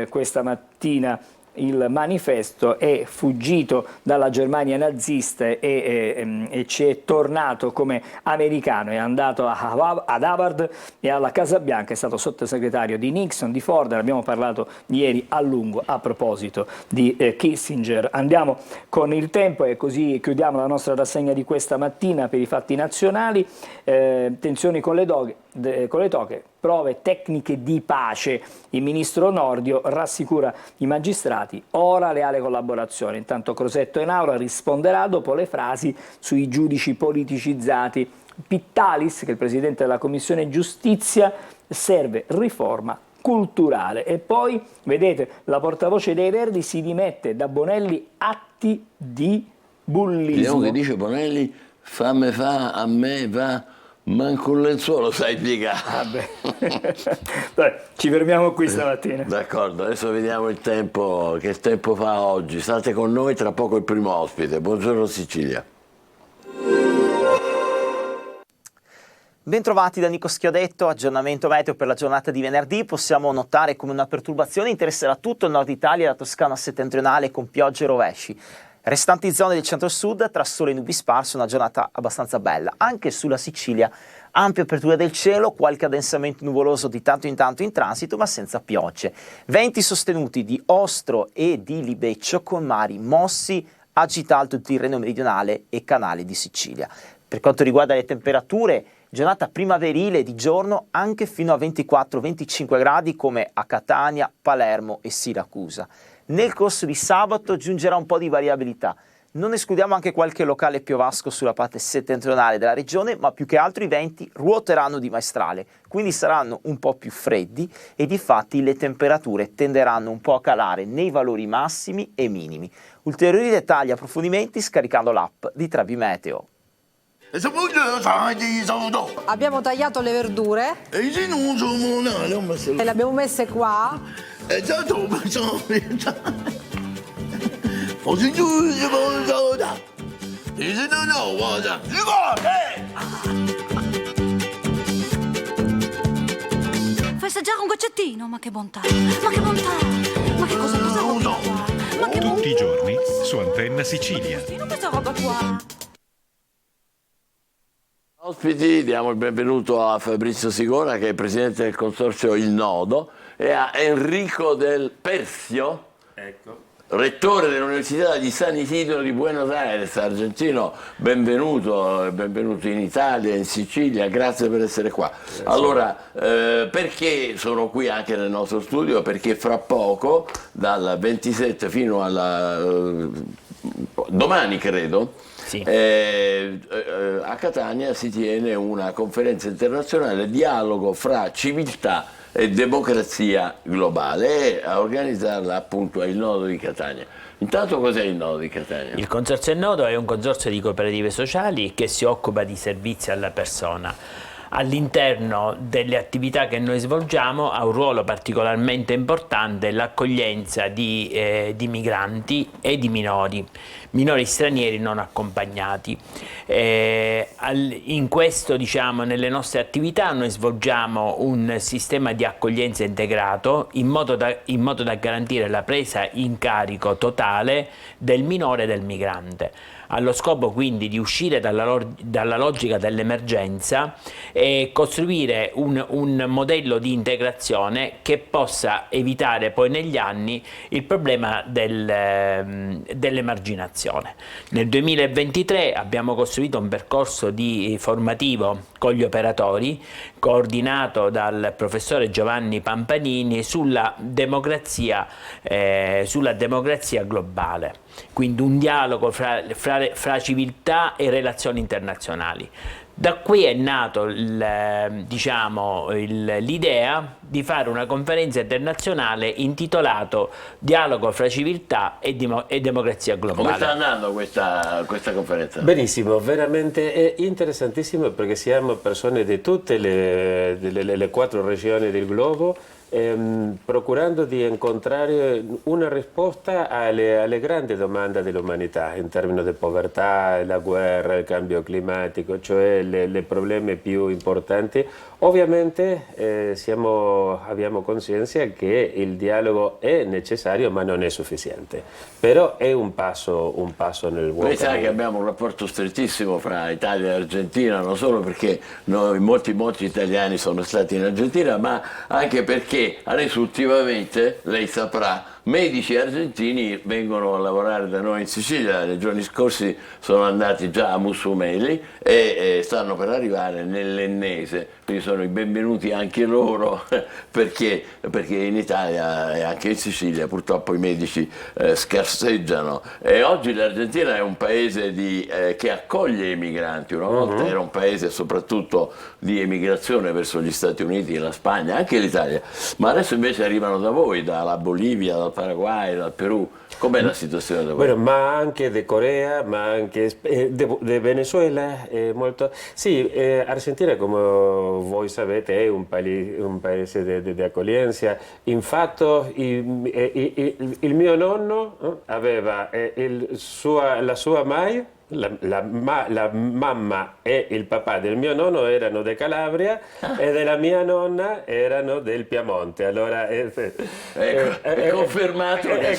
questa mattina il Manifesto. È fuggito dalla Germania nazista e ci è tornato come americano, è andato ad Harvard e alla Casa Bianca, è stato sottosegretario di Nixon, di Ford, abbiamo parlato ieri a lungo a proposito di Kissinger. Andiamo con il tempo e così chiudiamo la nostra rassegna di questa mattina per i fatti nazionali. Tensioni con le toghe, prove tecniche di pace. Il ministro Nordio rassicura i magistrati, ora leale collaborazione. Intanto Crosetto in aula risponderà dopo le frasi sui giudici politicizzati. Pittalis, che è il presidente della Commissione Giustizia, serve riforma culturale. E poi, vedete, la portavoce dei Verdi si dimette, da Bonelli atti di bullismo. Vediamo che dice Bonelli, fammi fa, a me va, manco un lenzuolo sai piegare. Dai, ci fermiamo qui stamattina. D'accordo, adesso vediamo il tempo, che tempo fa oggi. State con noi, tra poco il primo ospite. Buongiorno Sicilia. Bentrovati da Nico Schiodetto, aggiornamento meteo per la giornata di venerdì. Possiamo notare come una perturbazione interesserà tutto il nord Italia e la Toscana settentrionale con piogge e rovesci. Restanti zone del centro-sud, tra sole e nubi sparse, una giornata abbastanza bella. Anche sulla Sicilia, ampia apertura del cielo, qualche addensamento nuvoloso di tanto in tanto in transito, ma senza piogge. Venti sostenuti di Ostro e di Libeccio, con mari mossi, agitato il Tirreno meridionale e canale di Sicilia. Per quanto riguarda le temperature, giornata primaverile di giorno anche fino a 24-25 gradi come a Catania, Palermo e Siracusa. Nel corso di sabato giungerà un po' di variabilità. Non escludiamo anche qualche locale piovasco sulla parte settentrionale della regione, ma più che altro i venti ruoteranno di maestrale, quindi saranno un po' più freddi e difatti le temperature tenderanno un po' a calare nei valori massimi e minimi. Ulteriori dettagli e approfondimenti scaricando l'app di Trebi Meteo. Abbiamo tagliato le verdure e le abbiamo messe qua. Festeggiare un goccettino, ma che bontà, ma che bontà, ma che cosa qua? Tutti i giorni su Antenna Sicilia. Questa roba qua. Ospiti, diamo il benvenuto a Fabrizio Sigona, che è presidente del consorzio Il Nodo, e a Enrico Del Persio, ecco, rettore dell'Università di San Isidro di Buenos Aires, argentino, benvenuto in Italia, in Sicilia, grazie per essere qua. Allora, perché sono qui anche nel nostro studio? Perché fra poco, dal 27 fino alla domani credo, sì. A Catania si tiene una conferenza internazionale, dialogo fra civiltà e democrazia globale, e a organizzarla appunto è il Nodo di Catania. Intanto cos'è il Nodo di Catania? Il Consorzio del Nodo è un consorzio di cooperative sociali che si occupa di servizi alla persona. All'interno delle attività che noi svolgiamo ha un ruolo particolarmente importante l'accoglienza di migranti e di minori stranieri non accompagnati. In questo, diciamo, nelle nostre attività noi svolgiamo un sistema di accoglienza integrato in modo da garantire la presa in carico totale del minore e del migrante, allo scopo quindi di uscire dalla logica dell'emergenza e costruire un modello di integrazione che possa evitare poi negli anni il problema dell'emarginazione. Nel 2023 abbiamo costruito un percorso formativo con gli operatori, coordinato dal professore Giovanni Pampanini, sulla democrazia globale, quindi un dialogo fra civiltà e relazioni internazionali. Da qui è nato l'idea di fare una conferenza internazionale intitolato Dialogo fra civiltà e democrazia globale. Come sta andando questa conferenza? Benissimo, veramente è interessantissimo perché siamo persone di tutte le 4 regioni del globo, procurando di incontrare una risposta alle grandi domande dell'umanità in termini di povertà, la guerra, il cambio climatico, cioè le problemi più importanti. Ovviamente abbiamo coscienza che il dialogo è necessario ma non è sufficiente, però è un passo nel buon Noi sai cammino. che abbiamo un rapporto strettissimo fra Italia e Argentina, non solo perché molti italiani sono stati in Argentina, ma anche perché adesso ultimamente, lei saprà, medici argentini vengono a lavorare da noi in Sicilia. Nei giorni scorsi sono andati già a Mussumeli e stanno per arrivare nell'Ennese, quindi sono i benvenuti anche loro perché in Italia e anche in Sicilia purtroppo i medici scarseggiano, e oggi l'Argentina è un paese che accoglie i migranti. Una volta era un paese soprattutto di emigrazione verso gli Stati Uniti, la Spagna, anche l'Italia, ma adesso invece arrivano da voi, dalla Bolivia, dal Paraguay, dal Perù. Com'è la situazione da voi? Bueno, ma anche di Corea, ma anche di Venezuela. Molto. Sì, Argentina, come voi sapete, è un paese di accoglienza. Infatti il mio nonno aveva la sua madre. La mamma e il papà del mio nonno erano di Calabria e della mia nonna erano del Piemonte. Allora è confermato che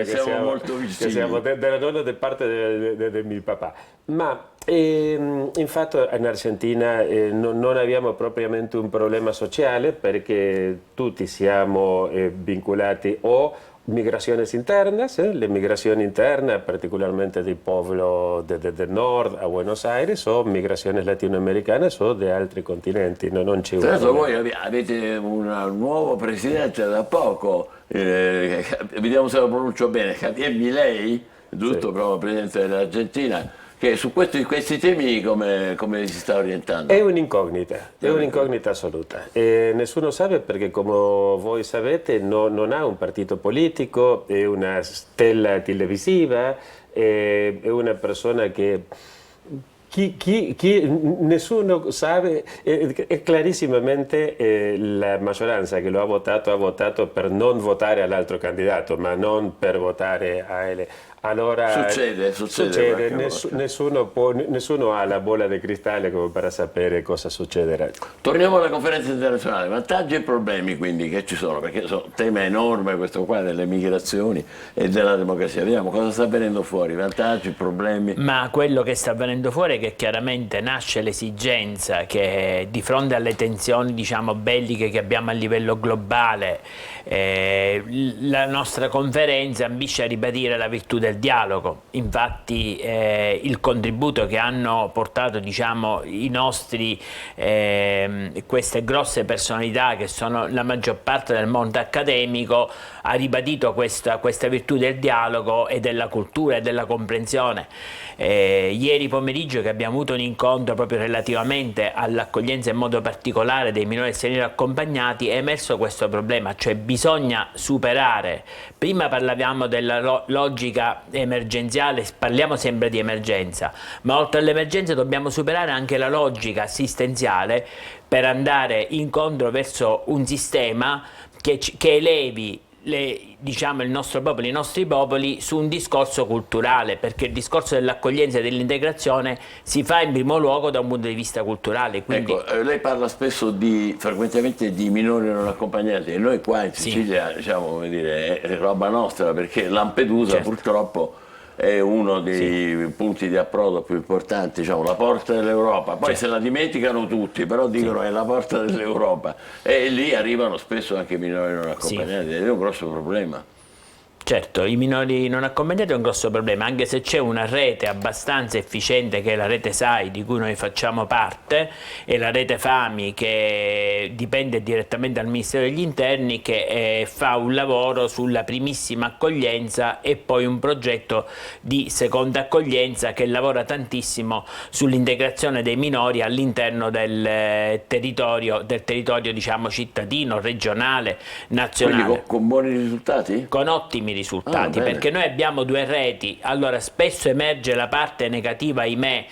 siamo molto vicini. Che siamo della nonna da parte del mio papà. Ma infatti in Argentina non abbiamo propriamente un problema sociale perché tutti siamo vincolati o migraciones internas, le migrazioni interne, particolarmente dei popoli del nord a Buenos Aires, o migrazioni latinoamericane o di altri continenti. Non c'è Tra l'altro voi avete un nuovo presidente da poco, vediamo se lo pronuncio bene, Javier Milei, giusto, proprio presidente dell'Argentina, che su questi temi come si sta orientando? È un'incognita assoluta. Nessuno sa perché, come voi sapete, non ha un partito politico, è una stella televisiva, è una persona che nessuno sa, è clarissimamente la maggioranza che lo ha votato per non votare all'altro candidato, ma non per votare a allora succede nessuno ha la bolla di cristallo come per sapere cosa succederà. Torniamo alla conferenza internazionale, vantaggi e problemi quindi che ci sono, perché è un tema enorme questo qua delle migrazioni e della democrazia. Vediamo cosa sta venendo fuori, vantaggi, problemi. Ma quello che sta venendo fuori è che chiaramente nasce l'esigenza che di fronte alle tensioni, diciamo, belliche che abbiamo a livello globale, la nostra conferenza ambisce a ribadire la virtù del dialogo. Infatti il contributo che hanno portato, diciamo, i nostri queste grosse personalità che sono la maggior parte del mondo accademico ha ribadito questa virtù del dialogo e della cultura e della comprensione. Ieri pomeriggio che abbiamo avuto un incontro proprio relativamente all'accoglienza in modo particolare dei minori stranieri accompagnati è emerso questo problema, cioè bisogna superare, prima parlavamo della logica emergenziale, parliamo sempre di emergenza, ma oltre all'emergenza dobbiamo superare anche la logica assistenziale per andare incontro verso un sistema che elevi diciamo il nostro popolo, i nostri popoli su un discorso culturale, perché il discorso dell'accoglienza e dell'integrazione si fa in primo luogo da un punto di vista culturale. Quindi... Ecco, lei parla spesso frequentemente di minori non accompagnati e noi qua in Sicilia diciamo, come dire, è roba nostra, perché Lampedusa purtroppo è uno dei punti di approdo più importanti, diciamo, la porta dell'Europa. Poi se la dimenticano tutti, però dicono è la porta dell'Europa e lì arrivano spesso anche i minori non accompagnati ed è un grosso problema. Certo, i minori non accompagnati è un grosso problema, anche se c'è una rete abbastanza efficiente che è la rete SAI di cui noi facciamo parte e la rete FAMI che dipende direttamente dal Ministero degli Interni che fa un lavoro sulla primissima accoglienza e poi un progetto di seconda accoglienza che lavora tantissimo sull'integrazione dei minori all'interno del territorio diciamo cittadino, regionale, nazionale. Quindi con buoni risultati? Con ottimi risultati, perché noi abbiamo due reti. Allora spesso emerge la parte negativa, ahimè,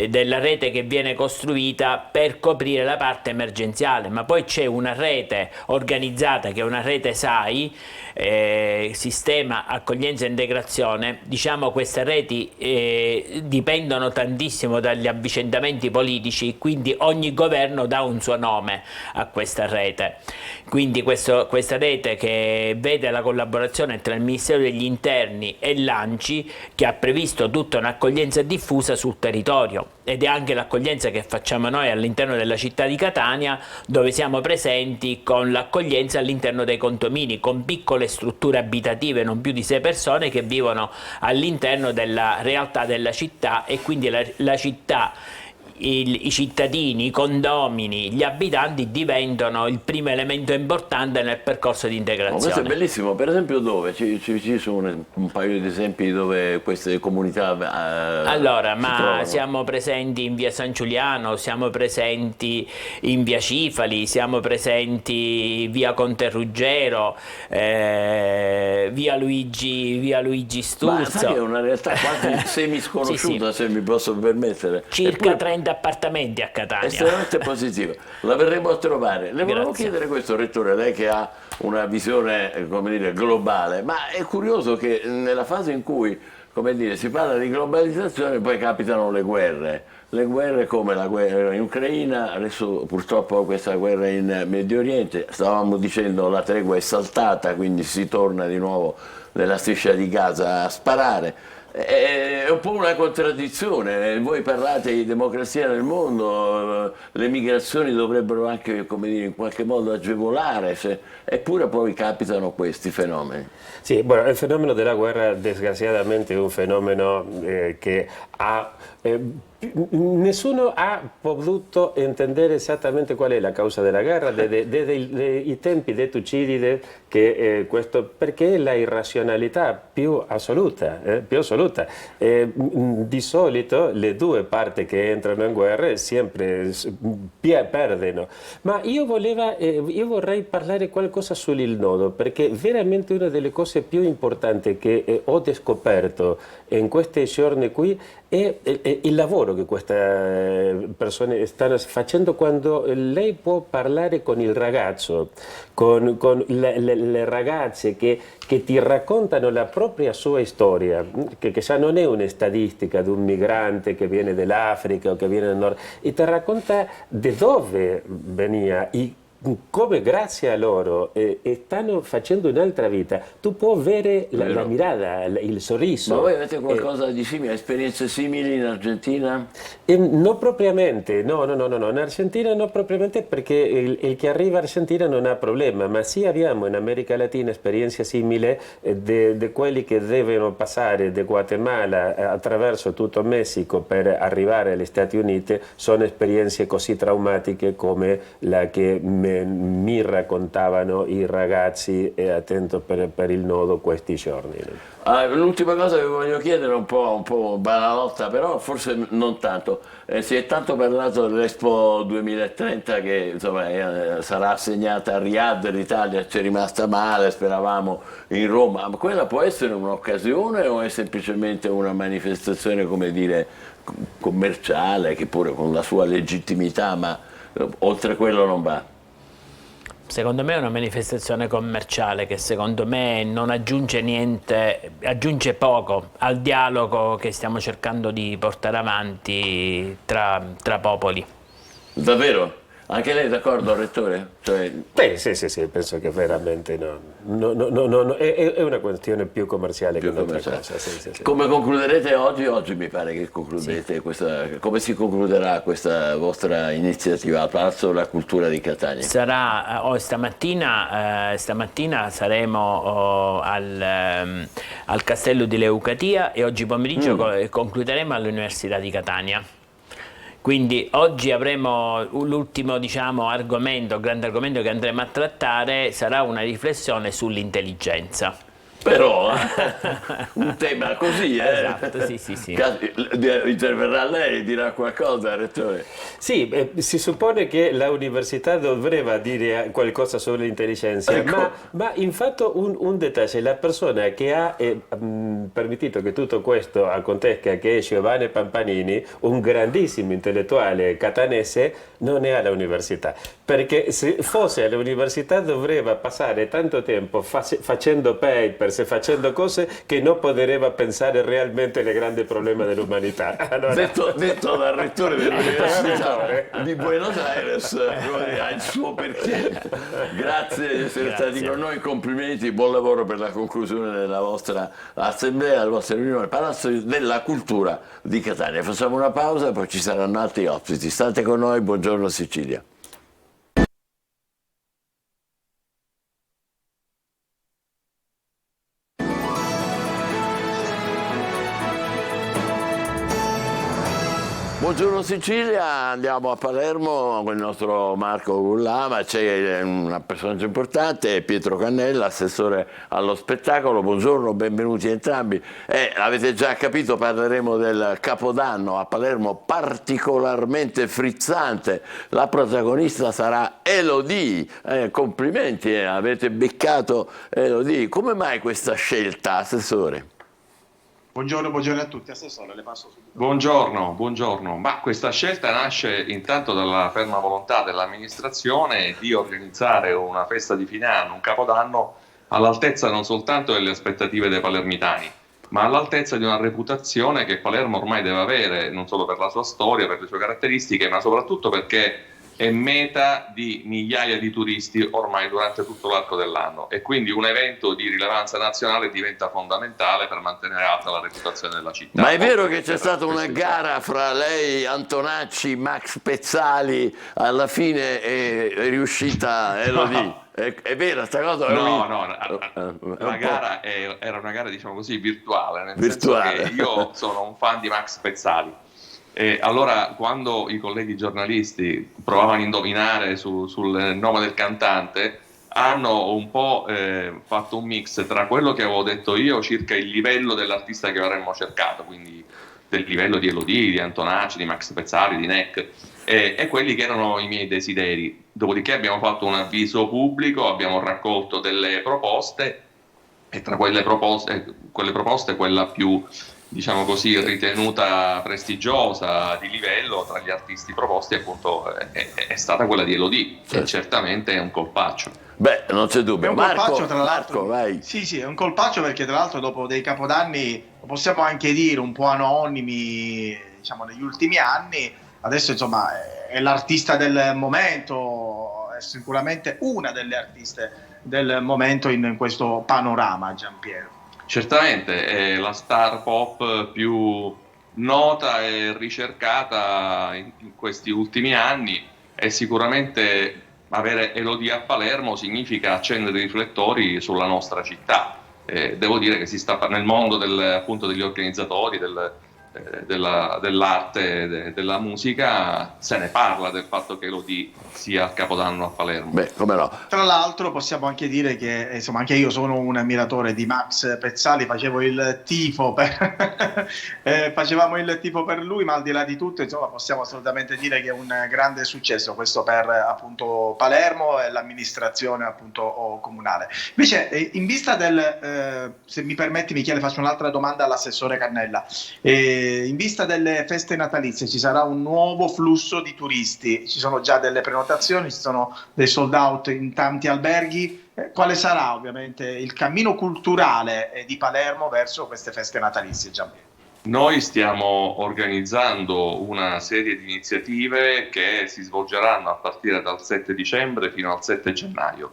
della rete che viene costruita per coprire la parte emergenziale, ma poi c'è una rete organizzata che è una rete SAI, sistema accoglienza e integrazione. Diciamo queste reti dipendono tantissimo dagli avvicendamenti politici, quindi ogni governo dà un suo nome a questa rete. Quindi questa rete che vede la collaborazione tra il Ministero degli Interni e l'ANCI, che ha previsto tutta un'accoglienza diffusa sul territorio, ed è anche l'accoglienza che facciamo noi all'interno della città di Catania, dove siamo presenti con l'accoglienza all'interno dei condomini, con piccole strutture abitative, non più di 6 persone, che vivono all'interno della realtà della città, e quindi la città, i cittadini, i condomini, gli abitanti diventano il primo elemento importante nel percorso di integrazione. Questo è bellissimo, per esempio dove? Ci sono un paio di esempi dove queste comunità allora, siamo presenti in via San Giuliano, siamo presenti in via Cifali, siamo presenti via Conte Ruggero, via Luigi Sturzo. Ma è una realtà quasi semisconosciuta, se mi posso permettere. Circa 30 appartamenti a Catania. Estremamente positivo, la verremo a trovare. Le volevo chiedere questo, Rettore, lei che ha una visione, come dire, globale, ma è curioso che nella fase in cui, come dire, si parla di globalizzazione poi capitano le guerre come la guerra in Ucraina, adesso purtroppo questa guerra in Medio Oriente, stavamo dicendo la tregua è saltata, quindi si torna di nuovo nella striscia di Gaza a sparare. È un po' una contraddizione, voi parlate di democrazia nel mondo, le migrazioni dovrebbero anche, come dire, in qualche modo agevolare, eppure poi capitano questi fenomeni. Sì, bueno, il fenomeno della guerra desgraziatamente è un fenomeno che ha... nessuno ha potuto entendere esattamente qual è la causa della guerra, desde i tempi di Tucidide, che questo, perché è la irrazionalità più assoluta. Di solito le due parti che entrano in guerra sempre perdono. Ma io vorrei parlare qualcosa sul nodo, perché veramente una delle cose più importanti che ho scoperto in questi giorni qui è il lavoro che queste persone stanno facendo quando lei può parlare con il ragazzo, con le ragazze che ti raccontano la propria sua storia, che già non è una statistica di un migrante che viene dall'Africa o che viene dal nord, e ti racconta di dove veniva e come grazie a loro stanno facendo un'altra vita. Tu puoi avere la mirata, il sorriso. Ma voi avete qualcosa di simile, esperienze simili in Argentina? Non propriamente, no, in Argentina non propriamente, perché il che arriva in Argentina non ha problema, ma sì abbiamo in America Latina esperienze simili di quelli che devono passare da Guatemala attraverso tutto il Messico per arrivare agli Stati Uniti. Sono esperienze così traumatiche come la che mi raccontavano i ragazzi, e attento per il nodo, questi giorni. L'ultima cosa che voglio chiedere è un po' banalotta, però forse non tanto. Si è tanto parlato dell'Expo 2030 che insomma, sarà assegnata a Riyadh, l'Italia ci è rimasta male, speravamo in Roma, ma quella può essere un'occasione o è semplicemente una manifestazione, come dire, commerciale, che pure con la sua legittimità, ma oltre quello non va? Secondo me è una manifestazione commerciale che secondo me non aggiunge niente, aggiunge poco al dialogo che stiamo cercando di portare avanti tra popoli. Davvero? Anche lei è d'accordo, Rettore? Sì, penso che veramente no, è una questione più commerciale che un'altra cosa. Sì. Come concluderete oggi? Oggi mi pare che concludete come si concluderà questa vostra iniziativa al Palazzo della Cultura di Catania? Sarà stamattina saremo al Castello di Leucatia e oggi pomeriggio concluderemo all'Università di Catania. Quindi oggi avremo l'ultimo, argomento, grande argomento che andremo a trattare, sarà una riflessione sull'intelligenza. Però un tema così, Esatto, sì. Interverrà lei, dirà qualcosa, Rettore? Sì, si suppone che l'università dovrebbe dire qualcosa sull'intelligenza, ecco. ma infatti un dettaglio, la persona che ha permesso che tutto questo acontezca, che è Giovanni Pampanini, un grandissimo intellettuale catanese, non è all'università, perché se fosse all'università dovrebbe passare tanto tempo facendo papers, facendo cose che non potrebbe pensare realmente ai grandi problemi dell'umanità. Allora... Detto dal rettore dell'Università di Buenos Aires, ha il suo perché. Grazie di essere stati con noi, complimenti, buon lavoro per la conclusione della vostra assemblea, della vostra riunione al Palazzo della Cultura di Catania. Facciamo una pausa, poi ci saranno altri ospiti. State con noi, buongiorno Sicilia. Buongiorno Sicilia, andiamo a Palermo con il nostro Marco Gullama, c'è un personaggio importante, Pietro Cannella, assessore allo spettacolo. Buongiorno, benvenuti entrambi. Avete già capito, parleremo del Capodanno a Palermo, particolarmente frizzante. La protagonista sarà Elodie, complimenti, avete beccato Elodie. Come mai questa scelta, assessore? Buongiorno a tutti, assessore, le passo subito. Buongiorno. Ma questa scelta nasce intanto dalla ferma volontà dell'amministrazione di organizzare una festa di fine anno, un Capodanno all'altezza non soltanto delle aspettative dei palermitani, ma all'altezza di una reputazione che Palermo ormai deve avere, non solo per la sua storia, per le sue caratteristiche, ma soprattutto perché è meta di migliaia di turisti ormai durante tutto l'arco dell'anno, e quindi un evento di rilevanza nazionale diventa fondamentale per mantenere alta la reputazione della città. Ma è vero che c'è stata una gara fra lei, Antonacci, Max Pezzali, alla fine è riuscita Elodie? No. È vera sta cosa? La gara era una gara, diciamo così, virtuale, senso che io sono un fan di Max Pezzali. E allora, quando i colleghi giornalisti provavano a indovinare sul nome del cantante, hanno un po' fatto un mix tra quello che avevo detto io circa il livello dell'artista che avremmo cercato, quindi del livello di Elodie, di Antonacci, di Max Pezzali, di Neck, e quelli che erano i miei desideri. Dopodiché abbiamo fatto un avviso pubblico, abbiamo raccolto delle proposte, e tra quelle proposte quella più diciamo così, ritenuta prestigiosa, di livello tra gli artisti proposti, appunto è stata quella di Elodie, che certamente è un colpaccio. Beh, non c'è dubbio. È un colpaccio, tra l'altro. Vai. Sì, è un colpaccio perché tra l'altro dopo dei capodanni, possiamo anche dire un po' anonimi, diciamo negli ultimi anni, adesso insomma è l'artista del momento, è sicuramente una delle artiste del momento in questo panorama, Giampiero. Certamente è la star pop più nota e ricercata in questi ultimi anni, e sicuramente avere Elodie a Palermo significa accendere i riflettori sulla nostra città. Devo dire che si sta nel mondo appunto degli organizzatori dell'arte, della musica, se ne parla del fatto che Elodie sia a Capodanno a Palermo. Beh, come no. Tra l'altro possiamo anche dire che insomma anche io sono un ammiratore di Max Pezzali, facevamo il tifo per lui, ma al di là di tutto insomma possiamo assolutamente dire che è un grande successo questo per appunto Palermo e l'amministrazione appunto comunale. Invece in vista se mi permetti Michele, faccio un'altra domanda all'assessore Cannella. In vista delle feste natalizie ci sarà un nuovo flusso di turisti, ci sono già delle prenotazioni, ci sono dei sold out in tanti alberghi. Quale sarà ovviamente il cammino culturale di Palermo verso queste feste natalizie, Giampiero? Noi stiamo organizzando una serie di iniziative che si svolgeranno a partire dal 7 dicembre fino al 7 gennaio.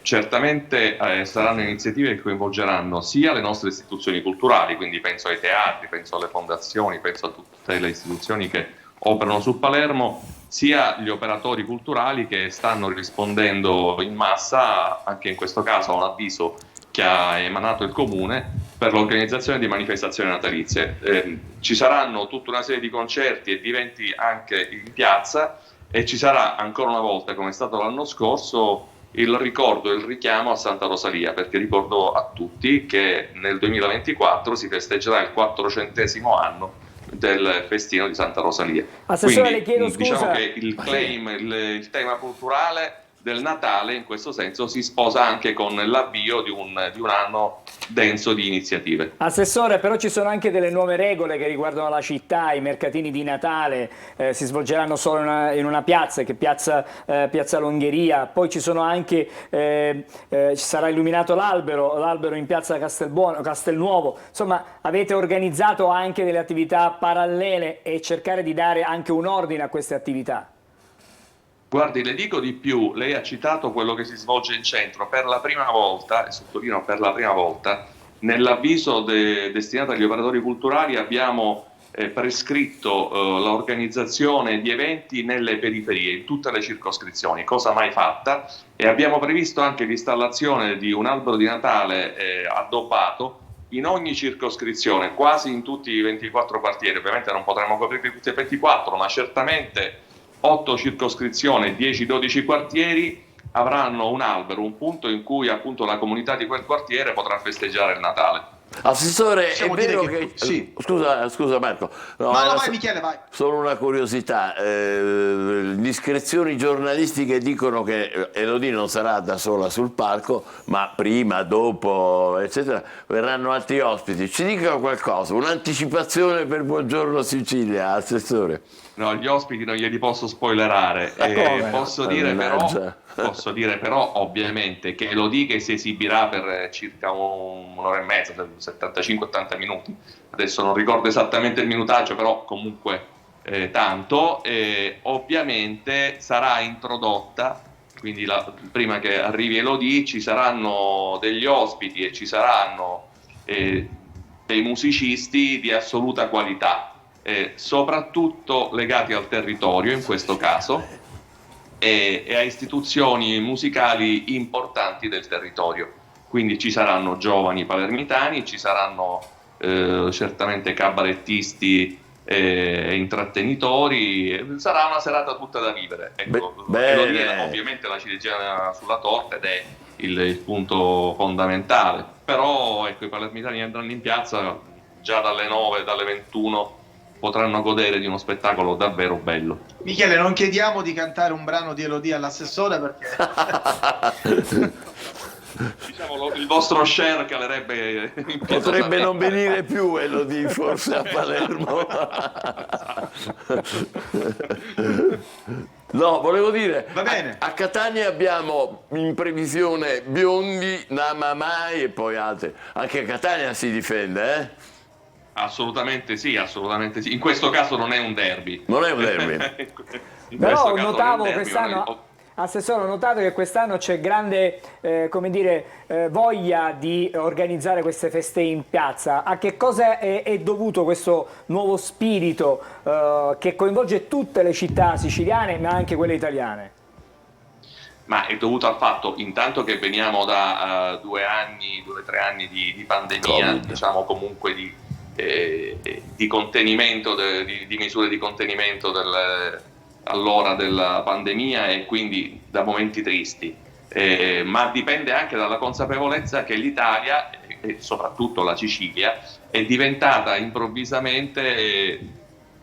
Certamente saranno iniziative che coinvolgeranno sia le nostre istituzioni culturali, quindi penso ai teatri, penso alle fondazioni, penso a tutte le istituzioni che operano su Palermo, sia gli operatori culturali che stanno rispondendo in massa, anche in questo caso a un avviso che ha emanato il Comune per l'organizzazione di manifestazioni natalizie. Ci saranno tutta una serie di concerti e di eventi anche in piazza, e ci sarà ancora una volta, come è stato l'anno scorso, il ricordo e il richiamo a Santa Rosalia, perché ricordo a tutti che nel 2024 si festeggerà il 400° anno del festino di Santa Rosalia. Assessore, quindi le chiedo scusa. Diciamo che il claim, il tema culturale del Natale in questo senso si sposa anche con l'avvio di un anno denso di iniziative. Assessore, però ci sono anche delle nuove regole che riguardano la città. I mercatini di Natale si svolgeranno solo in una piazza, che è piazza Longheria. Poi ci sono anche ci sarà illuminato l'albero in piazza Castelnuovo. Insomma, avete organizzato anche delle attività parallele e cercare di dare anche un ordine a queste attività. Guardi, le dico di più, lei ha citato quello che si svolge in centro. Per la prima volta, e sottolineo per la prima volta, nell'avviso destinato agli operatori culturali abbiamo prescritto l'organizzazione di eventi nelle periferie, in tutte le circoscrizioni, cosa mai fatta, e abbiamo previsto anche l'installazione di un albero di Natale addobbato in ogni circoscrizione, quasi in tutti i 24 quartieri. Ovviamente non potremo coprire tutti e 24, ma certamente 8 circoscrizioni, 10-12 quartieri avranno un albero, un punto in cui appunto la comunità di quel quartiere potrà festeggiare il Natale. Assessore, Possiamo è vero dire che... sì. Scusa Marco. No, vai Michele, vai. Solo una curiosità. Indiscrezioni giornalistiche dicono che Elodie non sarà da sola sul palco, ma prima, dopo, eccetera, verranno altri ospiti. Ci dica qualcosa, un'anticipazione per Buongiorno Sicilia, Assessore. No, gli ospiti non glieli posso spoilerare. Posso dire però ovviamente che Elodie, che si esibirà per circa un'ora e mezza, 75-80 minuti, adesso non ricordo esattamente il minutaggio, però comunque tanto, ovviamente sarà introdotta, quindi prima che arrivi Elodie ci saranno degli ospiti e ci saranno dei musicisti di assoluta qualità, soprattutto legati al territorio in questo caso e a istituzioni musicali importanti del territorio. Quindi ci saranno giovani palermitani, ci saranno certamente cabarettisti e intrattenitori, sarà una serata tutta da vivere. Ecco, ovviamente la ciliegina sulla torta ed è il punto fondamentale, però ecco, i palermitani andranno in piazza già dalle 9, dalle 21 potranno godere di uno spettacolo davvero bello. Michele, non chiediamo di cantare un brano di Elodie all'assessore perché diciamo, il vostro share calerebbe Potrebbe non venire più Elodie forse a Palermo. No, volevo dire, Va bene. a Catania abbiamo in previsione Biondi, Namamai e poi altri. Anche Catania si difende, eh? Assolutamente sì, assolutamente sì. In questo caso non è un derby. Non è un derby. In Però questo caso notavo non è un derby, quest'anno, Assessore, ho notato che quest'anno c'è grande voglia di organizzare queste feste in piazza. A che cosa è dovuto questo nuovo spirito che coinvolge tutte le città siciliane ma anche quelle italiane? Ma è dovuto al fatto intanto che veniamo da 2 o 3 anni di pandemia, Covid. diciamo comunque di contenimento, di misure di contenimento all'ora della pandemia e quindi da momenti tristi, ma dipende anche dalla consapevolezza che l'Italia e soprattutto la Sicilia è diventata improvvisamente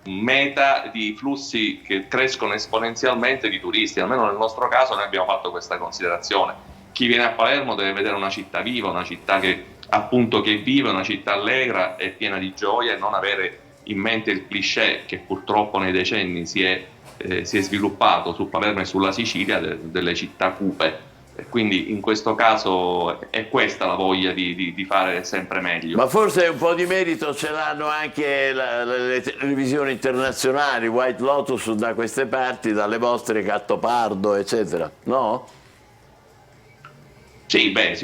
meta di flussi che crescono esponenzialmente di turisti. Almeno nel nostro caso noi abbiamo fatto questa considerazione: chi viene a Palermo deve vedere una città viva, una città che appunto che vive, una città allegra e piena di gioia, e non avere in mente il cliché che purtroppo nei decenni si è sviluppato su Palermo e sulla Sicilia delle città cupe. E quindi in questo caso è questa la voglia di fare sempre meglio. Ma forse un po' di merito ce l'hanno anche le televisioni internazionali, White Lotus da queste parti, dalle vostre Gattopardo, eccetera, no? Sì, beh,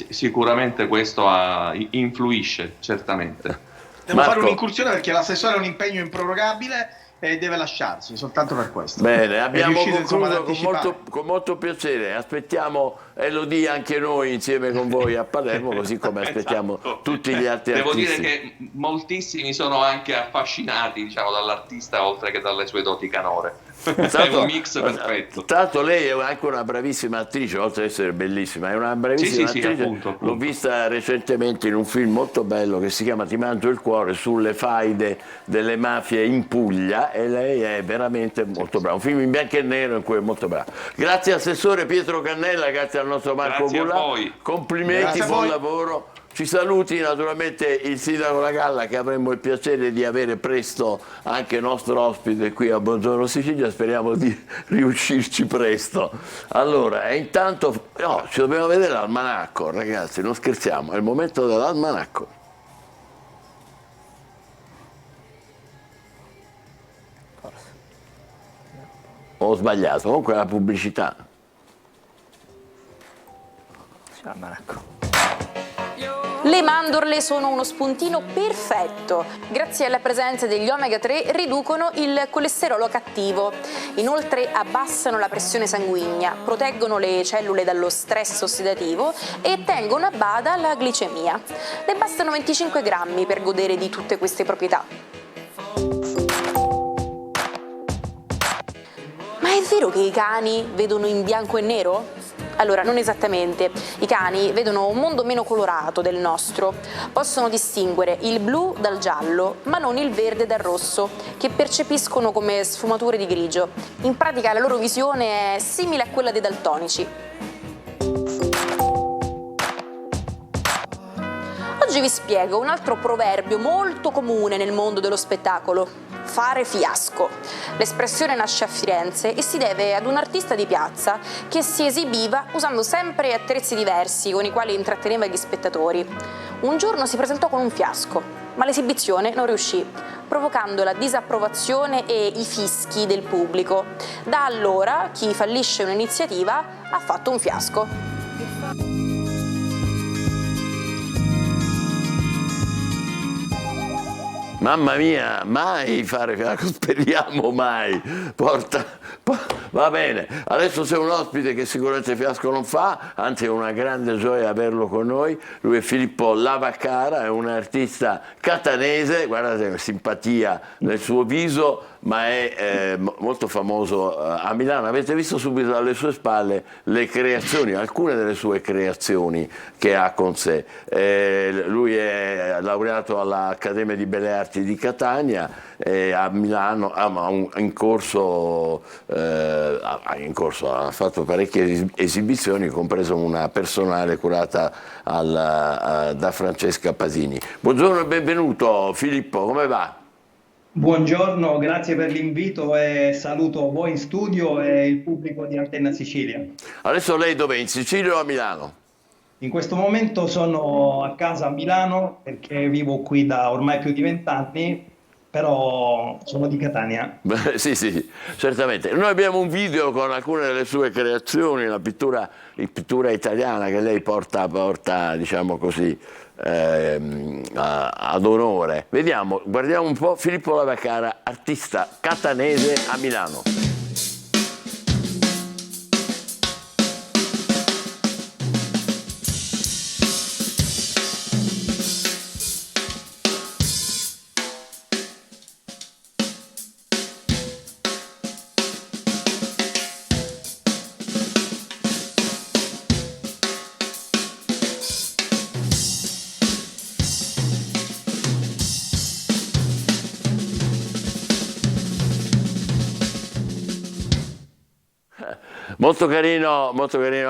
sicuramente questo influisce, certamente. Devo fare un'incursione perché l'assessore ha un impegno improrogabile e deve lasciarsi, soltanto per questo. Bene, abbiamo riuscito, insomma, ad concluso anticipare. con molto piacere. Aspettiamo Elodie anche noi insieme con voi a Palermo, così come aspettiamo Esatto. tutti gli altri Devo artisti. dire che moltissimi sono anche affascinati, diciamo, dall'artista oltre che dalle sue doti canore. È un mix perfetto. Tra l'altro lei è anche una bravissima attrice, oltre ad essere bellissima, è una bravissima Sì, attrice. appunto. L'ho vista recentemente in un film molto bello che si chiama Ti mangio il cuore, sulle faide delle mafie in Puglia, e lei è veramente molto brava. Un film in bianco e nero in cui è molto brava. Grazie Assessore Pietro Cannella, grazie al nostro Marco Grazie a Bullà. voi. Complimenti, Grazie a buon voi. lavoro. Ci saluti naturalmente il Sindaco Lagalla, che avremo il piacere di avere presto anche nostro ospite qui a Buongiorno Sicilia, speriamo di riuscirci presto. Allora, e intanto ci dobbiamo vedere l'almanacco, ragazzi, non scherziamo, è il momento dell'almanacco. Ho sbagliato, comunque è la pubblicità. Almanacco. Le mandorle sono uno spuntino perfetto. Grazie alla presenza degli omega 3 riducono il colesterolo cattivo. Inoltre abbassano la pressione sanguigna, proteggono le cellule dallo stress ossidativo e tengono a bada la glicemia. Ne bastano 25 grammi per godere di tutte queste proprietà. Ma è vero che i cani vedono in bianco e nero? Allora, non esattamente. I cani vedono un mondo meno colorato del nostro. Possono distinguere il blu dal giallo, ma non il verde dal rosso, che percepiscono come sfumature di grigio. In pratica la loro visione è simile a quella dei daltonici. Oggi vi spiego un altro proverbio molto comune nel mondo dello spettacolo: fare fiasco. L'espressione nasce a Firenze e si deve ad un artista di piazza che si esibiva usando sempre attrezzi diversi con i quali intratteneva gli spettatori. Un giorno si presentò con un fiasco, ma l'esibizione non riuscì, provocando la disapprovazione e i fischi del pubblico. Da allora chi fallisce un'iniziativa ha fatto un fiasco. Mamma mia, mai fare fiasco, speriamo mai. Va bene, adesso c'è un ospite che sicuramente fiasco non fa, anzi è una grande gioia averlo con noi. Lui è Filippo Lavaccara, è un artista catanese, guardate simpatia nel suo viso, ma è molto famoso a Milano. Avete visto subito alle sue spalle le creazioni, alcune delle sue creazioni che ha con sé. Lui è laureato all'Accademia di Belle Arti Arti di Catania, a Milano ha fatto parecchie esibizioni, compreso una personale curata da Francesca Pasini. Buongiorno e benvenuto Filippo, come va? Buongiorno, grazie per l'invito e saluto voi in studio e il pubblico di Antenna Sicilia. Adesso lei dov'è? In Sicilia o a Milano? In questo momento sono a casa a Milano perché vivo qui da ormai più di 20 anni, però sono di Catania. Beh, sì, certamente. Noi abbiamo un video con alcune delle sue creazioni, la pittura italiana che lei porta diciamo così, ad onore. Vediamo, guardiamo un po'. Filippo Lavaccara, artista catanese a Milano. Molto carino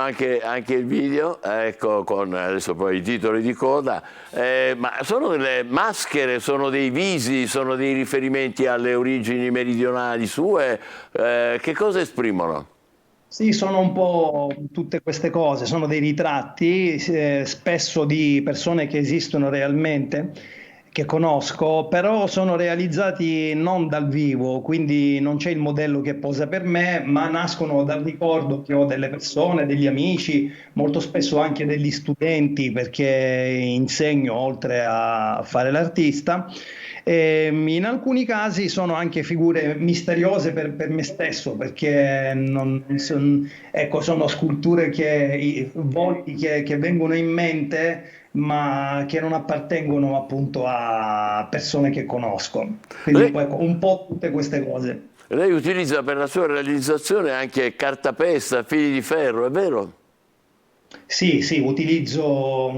anche il video, ecco, con adesso poi i titoli di coda, ma sono delle maschere, sono dei visi, sono dei riferimenti alle origini meridionali sue, che cosa esprimono? Sì, sono un po' tutte queste cose, sono dei ritratti, spesso di persone che esistono realmente, che conosco, però sono realizzati non dal vivo, quindi non c'è il modello che posa per me, ma nascono dal ricordo che ho delle persone, degli amici, molto spesso anche degli studenti, perché insegno oltre a fare l'artista. In alcuni casi sono anche figure misteriose per me stesso, perché sono sculture volti che vengono in mente, ma che non appartengono appunto a persone che conosco. Quindi un po' tutte queste cose. Lei utilizza per la sua realizzazione anche cartapesta, fili di ferro, è vero? Sì, utilizzo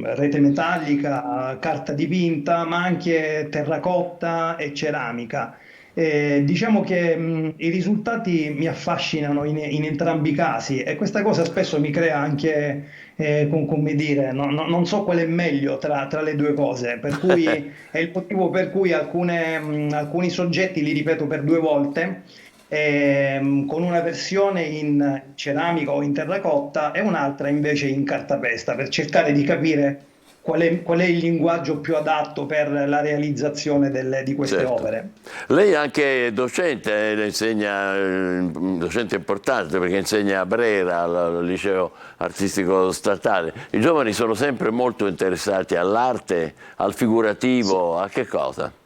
rete metallica, carta dipinta, ma anche terracotta e ceramica. Diciamo che i risultati mi affascinano in entrambi i casi e questa cosa spesso mi crea anche, come dire, non so qual è meglio tra le due cose, per cui è il motivo per cui alcuni soggetti li ripeto per 2 volte, con una versione in ceramica o in terracotta e un'altra invece in cartapesta, per cercare di capire qual è il linguaggio più adatto per la realizzazione di queste opere. Lei è anche docente, docente importante perché insegna a Brera, al liceo artistico statale. I giovani sono sempre molto interessati all'arte, al figurativo, a che cosa?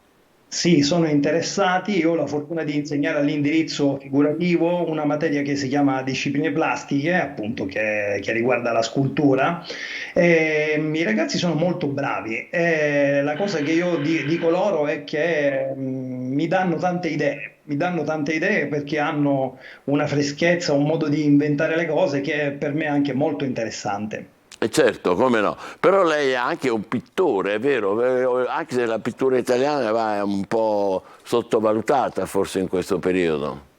Sì, sono interessati, io ho la fortuna di insegnare all'indirizzo figurativo una materia che si chiama discipline plastiche, appunto che riguarda la scultura. I ragazzi sono molto bravi e la cosa che io dico loro è che mi danno tante idee perché hanno una freschezza, un modo di inventare le cose che per me è anche molto interessante. Certo, come no, però lei è anche un pittore, è vero? Anche se la pittura italiana va un po' sottovalutata forse in questo periodo.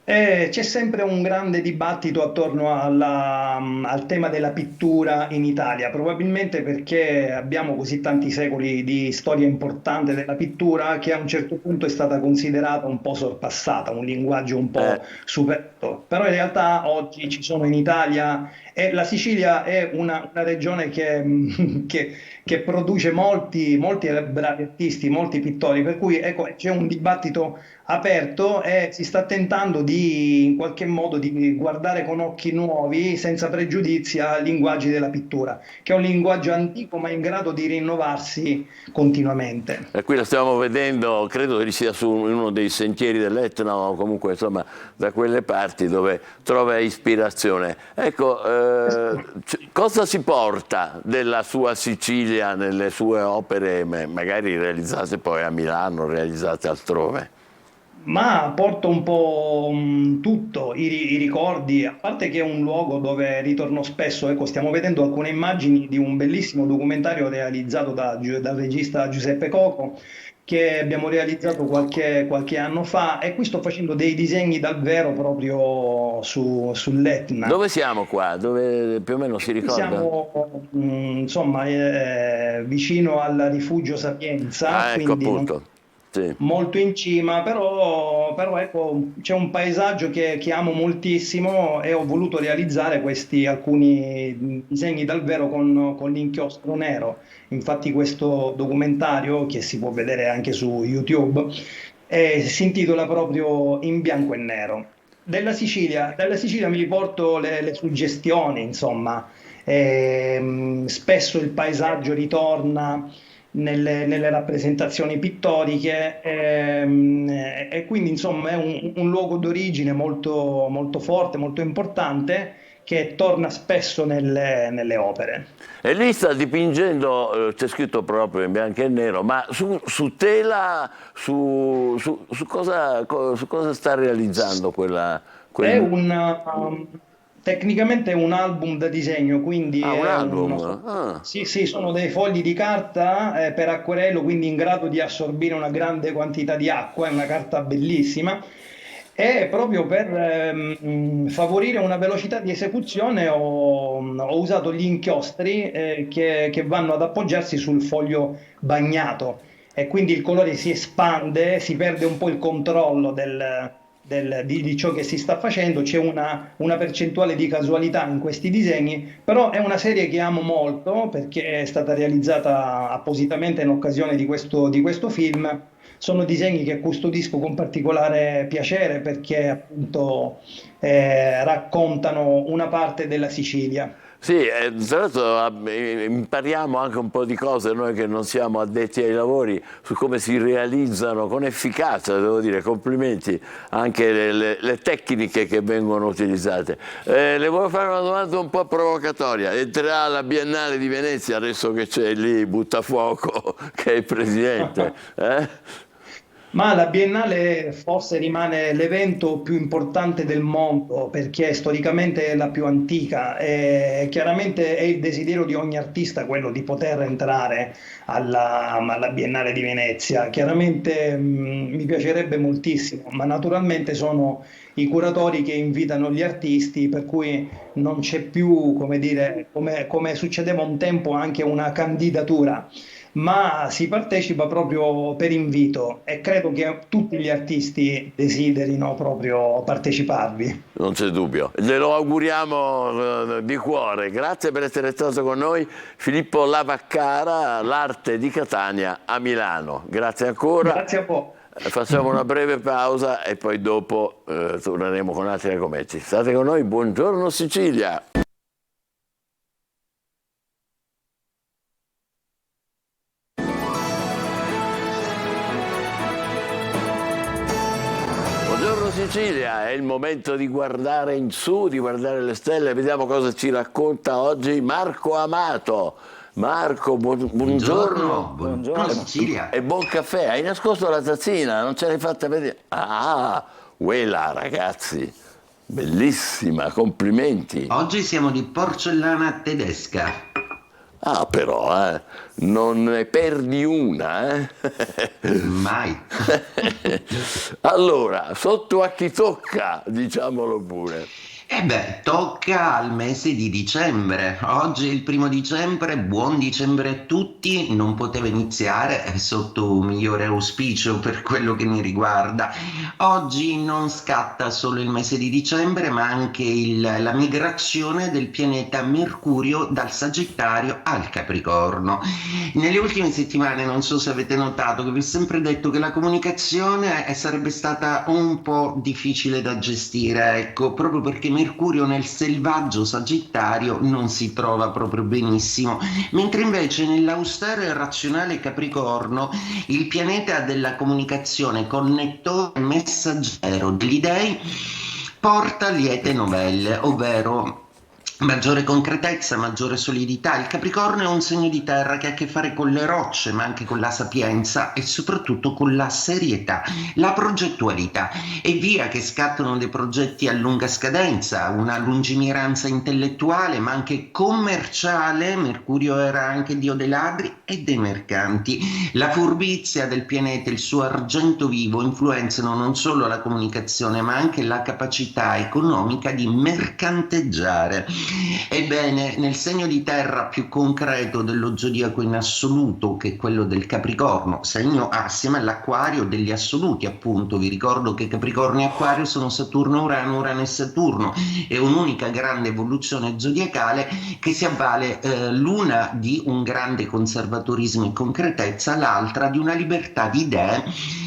C'è sempre un grande dibattito attorno al tema della pittura in Italia, probabilmente perché abbiamo così tanti secoli di storia importante della pittura che a un certo punto è stata considerata un po' sorpassata, un linguaggio un po' superato. Però in realtà oggi ci sono in Italia, e la Sicilia è una regione che produce molti bravi artisti, molti pittori, per cui ecco, c'è un dibattito aperto e si sta tentando in qualche modo di guardare con occhi nuovi, senza pregiudizi, ai linguaggi della pittura, che è un linguaggio antico ma in grado di rinnovarsi continuamente. E qui la stiamo vedendo, credo che sia su uno dei sentieri dell'Etna o comunque insomma da quelle parti dove trova ispirazione. Ecco, cosa si porta della sua Sicilia nelle sue opere, magari realizzate poi a Milano, realizzate altrove? Ma porto un po' tutto, i ricordi, a parte che è un luogo dove ritorno spesso, ecco, stiamo vedendo alcune immagini di un bellissimo documentario realizzato dal regista Giuseppe Coco, che abbiamo realizzato qualche anno fa, e qui sto facendo dei disegni dal vero proprio sull'Etna. Dove siamo qua? Dove più o meno si ricorda? Siamo insomma vicino al rifugio Sapienza, Ecco quindi appunto. Sì. molto in cima, però ecco, c'è un paesaggio che amo moltissimo e ho voluto realizzare questi alcuni disegni dal vero con l'inchiostro nero. Infatti questo documentario, che si può vedere anche su YouTube, si intitola proprio In bianco e nero. Dalla Sicilia mi riporto le suggestioni, insomma. Spesso il paesaggio ritorna nelle rappresentazioni pittoriche, e quindi insomma è un luogo d'origine molto, molto forte, molto importante, che torna spesso nelle opere. E lì sta dipingendo, c'è scritto proprio in bianco e nero, ma su tela, su cosa sta realizzando quella... È tecnicamente è un album da disegno, quindi un album? Sì, sono dei fogli di carta per acquerello, quindi in grado di assorbire una grande quantità di acqua, è una carta bellissima, e proprio per favorire una velocità di esecuzione ho usato gli inchiostri che vanno ad appoggiarsi sul foglio bagnato, e quindi il colore si espande, si perde un po' il controllo di ciò che si sta facendo, c'è una percentuale di casualità in questi disegni, però è una serie che amo molto perché è stata realizzata appositamente in occasione di questo film. Sono disegni che custodisco con particolare piacere perché appunto raccontano una parte della Sicilia. Sì, tra l'altro impariamo anche un po' di cose, noi che non siamo addetti ai lavori, su come si realizzano con efficacia, devo dire, complimenti, anche le tecniche che vengono utilizzate. Le voglio fare una domanda un po' provocatoria. Entrerà alla Biennale di Venezia, adesso che c'è lì Buttafuoco, che è il presidente? Ma la Biennale forse rimane l'evento più importante del mondo perché storicamente è la più antica e chiaramente è il desiderio di ogni artista quello di poter entrare alla Biennale di Venezia. Chiaramente mi piacerebbe moltissimo, ma naturalmente sono i curatori che invitano gli artisti, per cui non c'è più, come dire, come succedeva un tempo, anche una candidatura, ma si partecipa proprio per invito e credo che tutti gli artisti desiderino proprio parteciparvi. Non c'è dubbio, glielo auguriamo di cuore. Grazie per essere stato con noi, Filippo Lavaccara, l'arte di Catania a Milano. Grazie ancora. Grazie a voi. Facciamo una breve pausa e poi dopo torneremo con altri argomenti. State con noi, buongiorno Sicilia. Buongiorno Sicilia, è il momento di guardare in su, di guardare le stelle, vediamo cosa ci racconta oggi Marco Amato. Marco, buongiorno. Buongiorno Sicilia. E buon caffè. Hai nascosto la tazzina, non ce l'hai fatta vedere? Ah, quella ragazzi, bellissima, complimenti. Oggi siamo di porcellana tedesca. Ah però, non ne perdi una, Mai. Allora, sotto a chi tocca, diciamolo pure. Tocca al mese di dicembre. Oggi è il 1° dicembre, buon dicembre a tutti. Non poteva iniziare sotto un migliore auspicio per quello che mi riguarda. Oggi non scatta solo il mese di dicembre, ma anche la migrazione del pianeta Mercurio dal Sagittario al Capricorno. Nelle ultime settimane, non so se avete notato, che vi ho sempre detto che la comunicazione sarebbe stata un po' difficile da gestire, ecco, proprio perché Mercurio nel selvaggio Sagittario non si trova proprio benissimo, mentre invece nell'austero e razionale Capricorno il pianeta della comunicazione, connettore messaggero degli dei, porta liete novelle, ovvero maggiore concretezza, maggiore solidità. Il Capricorno è un segno di terra che ha a che fare con le rocce, ma anche con la sapienza e soprattutto con la serietà, la progettualità, e via che scattano dei progetti a lunga scadenza, una lungimiranza intellettuale ma anche commerciale. Mercurio era anche dio dei ladri e dei mercanti. La furbizia del pianeta, il suo argento vivo, influenzano non solo la comunicazione ma anche la capacità economica di mercanteggiare. Ebbene, nel segno di terra più concreto dello zodiaco in assoluto, che è quello del Capricorno, segno assieme all'Acquario degli assoluti, appunto, vi ricordo che Capricorno e Acquario sono Saturno, Urano, Urano e Saturno, è un'unica grande evoluzione zodiacale che si avvale l'una di un grande conservatorismo e concretezza, l'altra di una libertà di idee,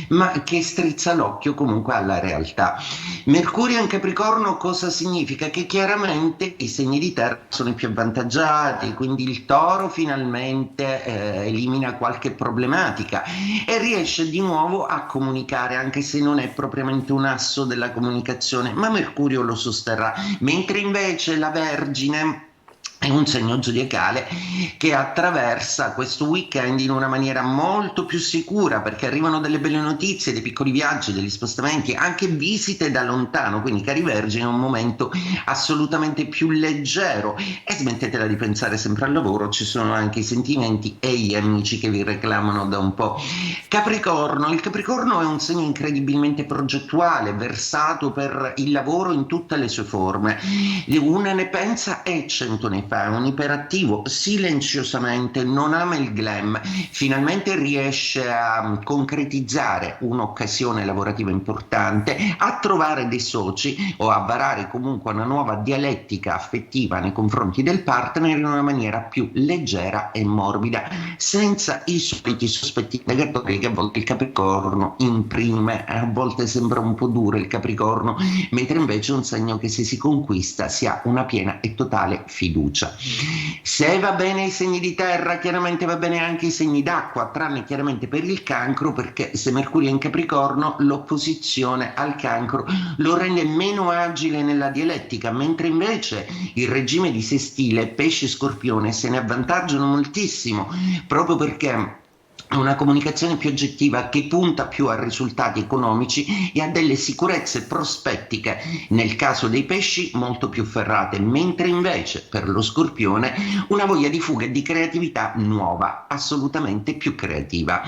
ma che strizza l'occhio comunque alla realtà. Mercurio in Capricorno cosa significa? Che chiaramente i segni di terra sono i più avvantaggiati, quindi il Toro finalmente elimina qualche problematica e riesce di nuovo a comunicare, anche se non è propriamente un asso della comunicazione, ma Mercurio lo sosterrà, mentre invece la Vergine è un segno zodiacale che attraversa questo weekend in una maniera molto più sicura, perché arrivano delle belle notizie, dei piccoli viaggi, degli spostamenti, anche visite da lontano. Quindi, cari Vergine, è un momento assolutamente più leggero e smettetela di pensare sempre al lavoro, ci sono anche i sentimenti e gli amici che vi reclamano da un po'. Capricorno, il Capricorno è un segno incredibilmente progettuale, versato per il lavoro in tutte le sue forme. Una ne pensa e 100 ne fa. È un iperattivo, silenziosamente, non ama il glam, finalmente riesce a concretizzare un'occasione lavorativa importante, a trovare dei soci o a varare comunque una nuova dialettica affettiva nei confronti del partner in una maniera più leggera e morbida, senza i soliti sospetti negatori che a volte il Capricorno imprime. A volte sembra un po' duro il Capricorno, mentre invece è un segno che se si conquista si ha una piena e totale fiducia. Se va bene i segni di terra, chiaramente va bene anche i segni d'acqua, tranne chiaramente per il Cancro, perché se Mercurio è in Capricorno l'opposizione al Cancro lo rende meno agile nella dialettica, mentre invece il regime di sestile Pesce-Scorpione se ne avvantaggiano moltissimo, proprio perché una comunicazione più oggettiva che punta più a risultati economici e a delle sicurezze prospettiche, nel caso dei pesci molto più ferrate, mentre invece per lo Scorpione una voglia di fuga e di creatività nuova, assolutamente più creativa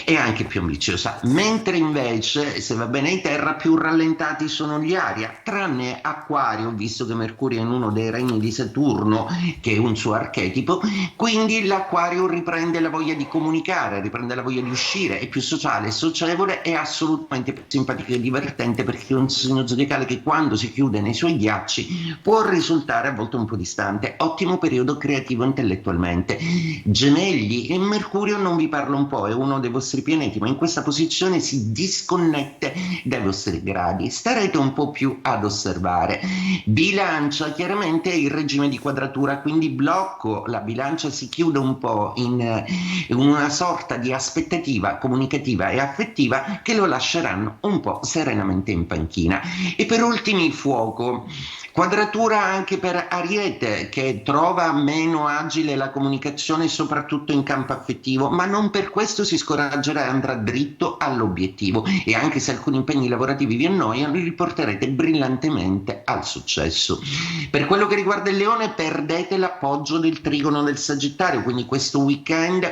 e anche più ambiziosa, mentre invece se va bene in terra più rallentati sono gli Aria, tranne Acquario, visto che Mercurio è in uno dei regni di Saturno che è un suo archetipo, quindi l'Acquario riprende la voglia di comunicare, riprende la voglia di uscire, è più sociale, socievole e assolutamente più simpatico e divertente, perché è un segno zodiacale che quando si chiude nei suoi ghiacci può risultare a volte un po' distante. Ottimo periodo creativo intellettualmente. Gemelli, e Mercurio non vi parlo un po', è uno dei vostri pianeti, ma in questa posizione si disconnette dai vostri gradi, starete un po' più ad osservare. Bilancia, chiaramente è il regime di quadratura, quindi blocco, la bilancia si chiude un po' in una sorta di aspettativa comunicativa e affettiva che lo lasceranno un po' serenamente in panchina. E per ultimi il fuoco, quadratura anche per Ariete, che trova meno agile la comunicazione soprattutto in campo affettivo, ma non per questo si scoraggerà e andrà dritto all'obiettivo, e anche se alcuni impegni lavorativi vi annoiano li riporterete brillantemente al successo. Per quello che riguarda il Leone, perdete l'appoggio del trigono del Sagittario, quindi questo weekend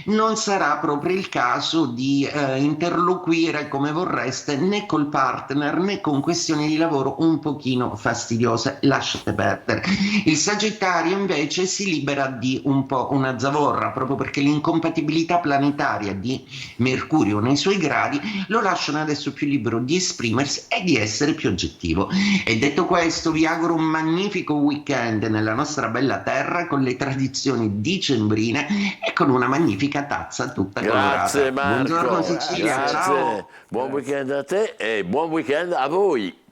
non sarà proprio il caso di interloquire come vorreste né col partner né con questioni di lavoro un pochino fastidiose, lasciate perdere. Il Sagittario invece si libera di un po' una zavorra, proprio perché l'incompatibilità planetaria di Mercurio nei suoi gradi lo lasciano adesso più libero di esprimersi e di essere più oggettivo. E detto questo, vi auguro un magnifico weekend nella nostra bella terra, con le tradizioni dicembrine e con una magnifica tazza tutta colorata. Grazie Marco, buongiorno Sicilia, grazie. ciao. Buon weekend a te e buon weekend a voi.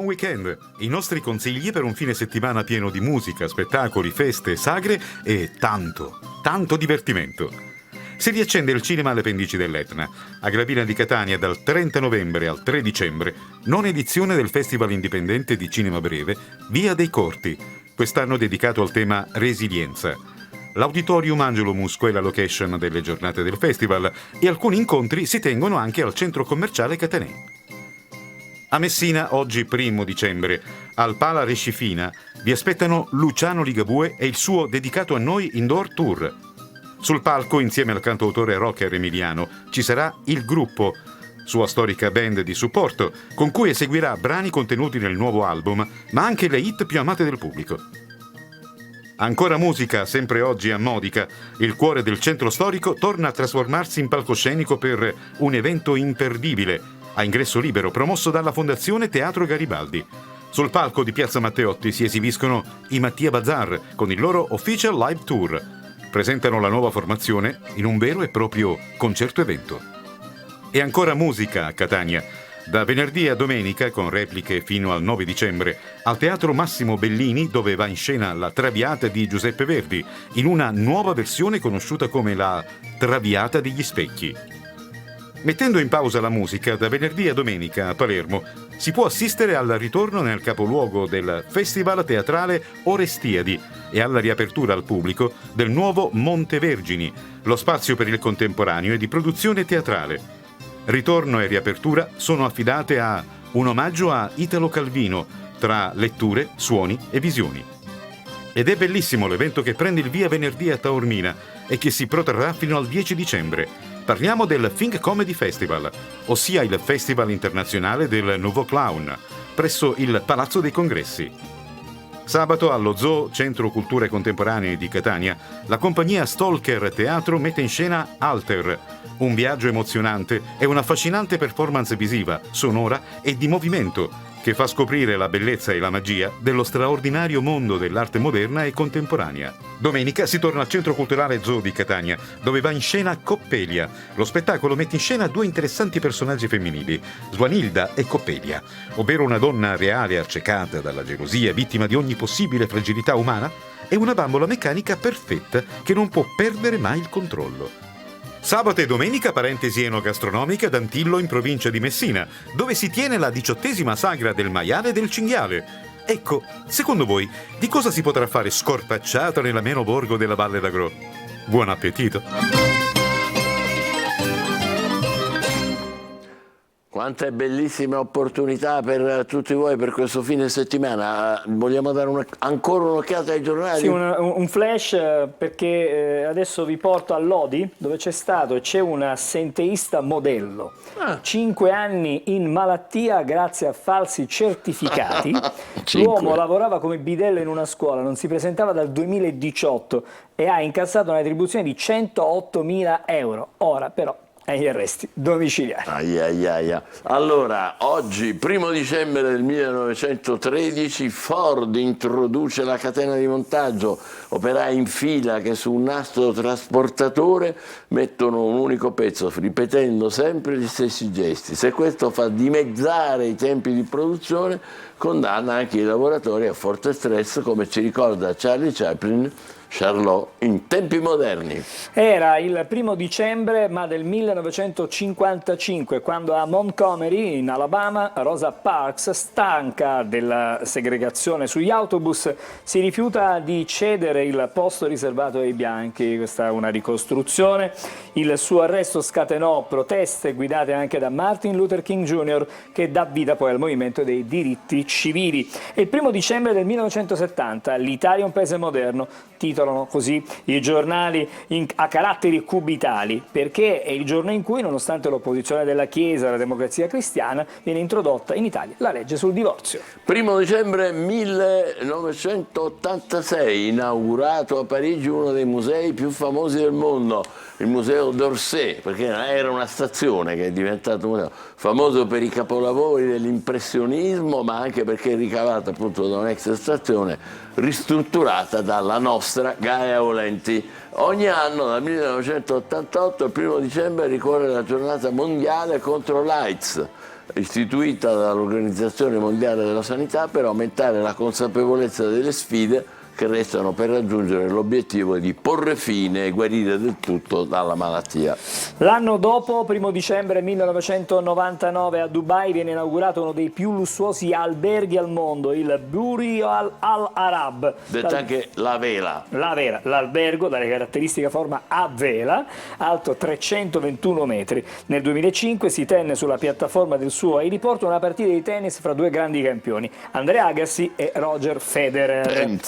buon weekend. I nostri consigli per un fine settimana pieno di musica, spettacoli, feste, sagre e tanto divertimento. Si riaccende il cinema alle pendici dell'Etna. A Gravina di Catania dal 30 novembre al 3 dicembre, nona edizione del Festival Indipendente di Cinema Breve, Via dei Corti, quest'anno dedicato al tema resilienza. L'Auditorium Angelo Musco è la location delle giornate del festival e alcuni incontri si tengono anche al centro commerciale catanese. A Messina, oggi 1 dicembre, al Pala Rescifina, vi aspettano Luciano Ligabue e il suo Dedicato a Noi Indoor Tour. Sul palco, insieme al cantautore rocker emiliano, ci sarà Il Gruppo, sua storica band di supporto, con cui eseguirà brani contenuti nel nuovo album, ma anche le hit più amate del pubblico. Ancora musica, sempre oggi a Modica, il cuore del centro storico torna a trasformarsi in palcoscenico per un evento imperdibile, a ingresso libero, promosso dalla Fondazione Teatro Garibaldi. Sul palco di Piazza Matteotti si esibiscono i Mattia Bazar con il loro Official Live Tour. Presentano la nuova formazione in un vero e proprio concerto evento. E ancora musica a Catania. Da venerdì a domenica, con repliche fino al 9 dicembre, al Teatro Massimo Bellini, dove va in scena La Traviata di Giuseppe Verdi, in una nuova versione conosciuta come la Traviata degli Specchi. Mettendo in pausa la musica, da venerdì a domenica a Palermo si può assistere al ritorno nel capoluogo del Festival Teatrale Orestiadi e alla riapertura al pubblico del nuovo Montevergini, lo spazio per il contemporaneo e di produzione teatrale. Ritorno e riapertura sono affidate a un omaggio a Italo Calvino, tra letture, suoni e visioni. Ed è bellissimo l'evento che prende il via venerdì a Taormina e che si protrarrà fino al 10 dicembre. Parliamo del Think Comedy Festival, ossia il Festival internazionale del Nouveau Clown, presso il Palazzo dei Congressi. Sabato allo Zoo Centro Culture Contemporanee di Catania, la compagnia Stalker Teatro mette in scena Alter, un viaggio emozionante e un'affascinante performance visiva, sonora e di movimento che fa scoprire la bellezza e la magia dello straordinario mondo dell'arte moderna e contemporanea. Domenica si torna al Centro Culturale Zoo di Catania, dove va in scena Coppelia. Lo spettacolo mette in scena due interessanti personaggi femminili, Swanilda e Coppelia, ovvero una donna reale accecata dalla gelosia, vittima di ogni possibile fragilità umana, e una bambola meccanica perfetta che non può perdere mai il controllo. Sabato e domenica parentesi enogastronomica ad Antillo in provincia di Messina, dove si tiene la 18ª sagra del maiale e del cinghiale. Ecco, secondo voi, di cosa si potrà fare scorpacciata nell'ameno borgo della Valle d'Agro? Buon appetito! Quante bellissime opportunità per tutti voi per questo fine settimana. Vogliamo dare ancora un'occhiata ai giornali? Sì, un flash perché adesso vi porto a Lodi, dove c'è un assenteista modello. 5 anni in malattia grazie a falsi certificati. L'uomo lavorava come bidello in una scuola, non si presentava dal 2018 e ha incassato una retribuzione di 108.000 euro. Ora però agli arresti domiciliari. Allora, oggi, 1 dicembre del 1913, Ford introduce la catena di montaggio. Operai in fila che su un nastro trasportatore mettono un unico pezzo, ripetendo sempre gli stessi gesti. Se questo fa dimezzare i tempi di produzione, condanna anche i lavoratori a forte stress, come ci ricorda Charlie Chaplin, Charlot in tempi moderni. Era il 1 dicembre ma del 1955, quando a Montgomery in Alabama Rosa Parks, stanca della segregazione sugli autobus, si rifiuta di cedere il posto riservato ai bianchi. Questa è una ricostruzione. Il suo arresto scatenò proteste guidate anche da Martin Luther King Jr., che dà vita poi al movimento dei diritti civili. E il 1 dicembre del 1970 l'Italia è un paese moderno, titolano così i giornali a caratteri cubitali, perché è il giorno in cui, nonostante l'opposizione della Chiesa alla democrazia cristiana, viene introdotta in Italia la legge sul divorzio. 1 dicembre 1986, inaugurato a Parigi uno dei musei più famosi del mondo, il Museo d'Orsay, perché era una stazione che è diventato un museo, famoso per i capolavori dell'impressionismo, ma anche perché è ricavato appunto da un'ex stazione ristrutturata dalla nostra Gaia Volenti. Ogni anno dal 1988 il 1 dicembre ricorre la giornata mondiale contro l'AIDS. istituita dall'Organizzazione Mondiale della Sanità per aumentare la consapevolezza delle sfide che restano per raggiungere l'obiettivo di porre fine e guarire del tutto dalla malattia. L'anno dopo, 1 dicembre 1999, a Dubai viene inaugurato uno dei più lussuosi alberghi al mondo, il Burj Al Arab. Detta anche la vela. La vela, l'albergo dalle caratteristiche forma a vela, alto 321 metri. Nel 2005 si tenne sulla piattaforma del suo aeroporto una partita di tennis fra due grandi campioni, Andrea Agassi e Roger Federer.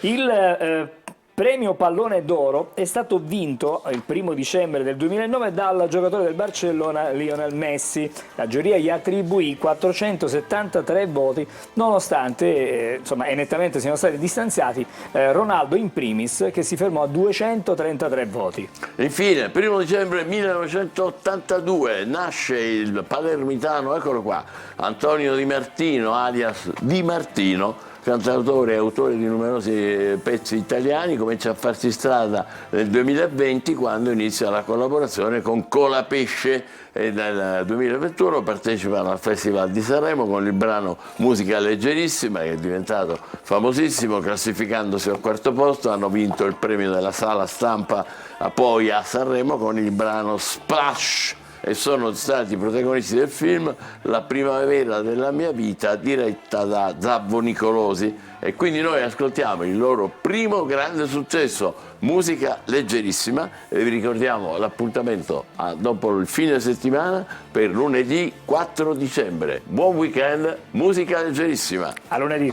Il premio Pallone d'Oro è stato vinto il 1 dicembre del 2009 dal giocatore del Barcellona Lionel Messi. La giuria gli attribuì 473 voti, nonostante e nettamente siano stati distanziati Ronaldo in primis, che si fermò a 233 voti. Infine, 1 dicembre 1982 nasce il palermitano, eccolo qua, Antonio Di Martino, alias Di Martino, cantautore e autore di numerosi pezzi italiani. Comincia a farsi strada nel 2020 quando inizia la collaborazione con Colapesce, e nel 2021 partecipano al Festival di Sanremo con il brano Musica Leggerissima, che è diventato famosissimo classificandosi al 4° posto. Hanno vinto il premio della Sala Stampa poi a Sanremo con il brano Splash, e sono stati protagonisti del film La primavera della mia vita, diretta da Zabbo Nicolosi, e quindi noi ascoltiamo il loro primo grande successo, Musica Leggerissima, e vi ricordiamo l'appuntamento dopo il fine settimana per lunedì 4 dicembre. Buon weekend, Musica Leggerissima. A lunedì.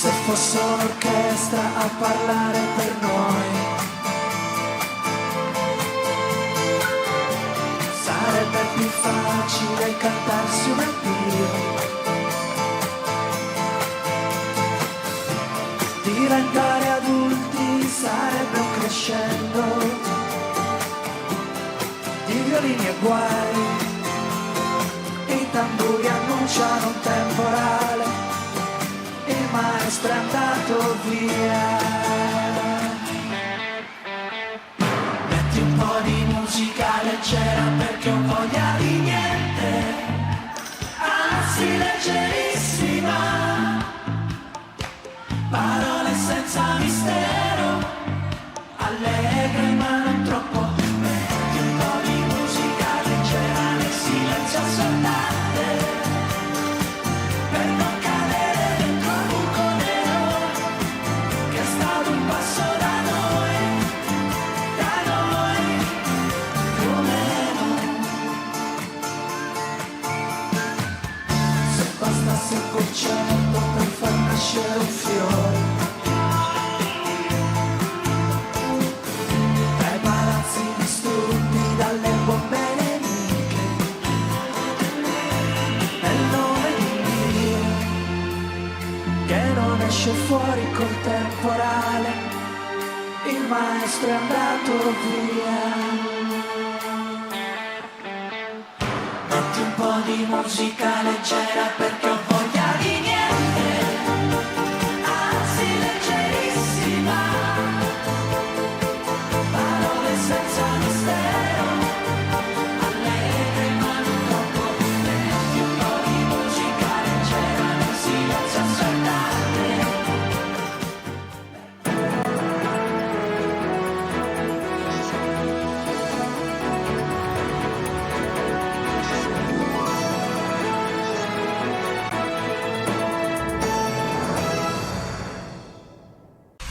Se fosse un'orchestra a parlare per noi, sarebbe più facile cantarsi un addio. Diventare adulti sarebbe un crescendo di violini e guai. I tamburi annunciano un temporale, il maestro è andato via. Metti un po' di musica leggera perché ho voglia di niente, anzi leggerissima, parole senza mistero, allegre ma non troppo. Metti un po' di musica leggera nel silenzio assordante, per non cadere dentro il buco nero che è stato un passo da noi come noi. Se bastasse un concetto per far nascere un fiore, dai palazzi distrutti dalle bombe nemiche, nel nome di Dio che non esce fuori col temporale, il maestro è andato via. Metti un po' di musica leggera perché ho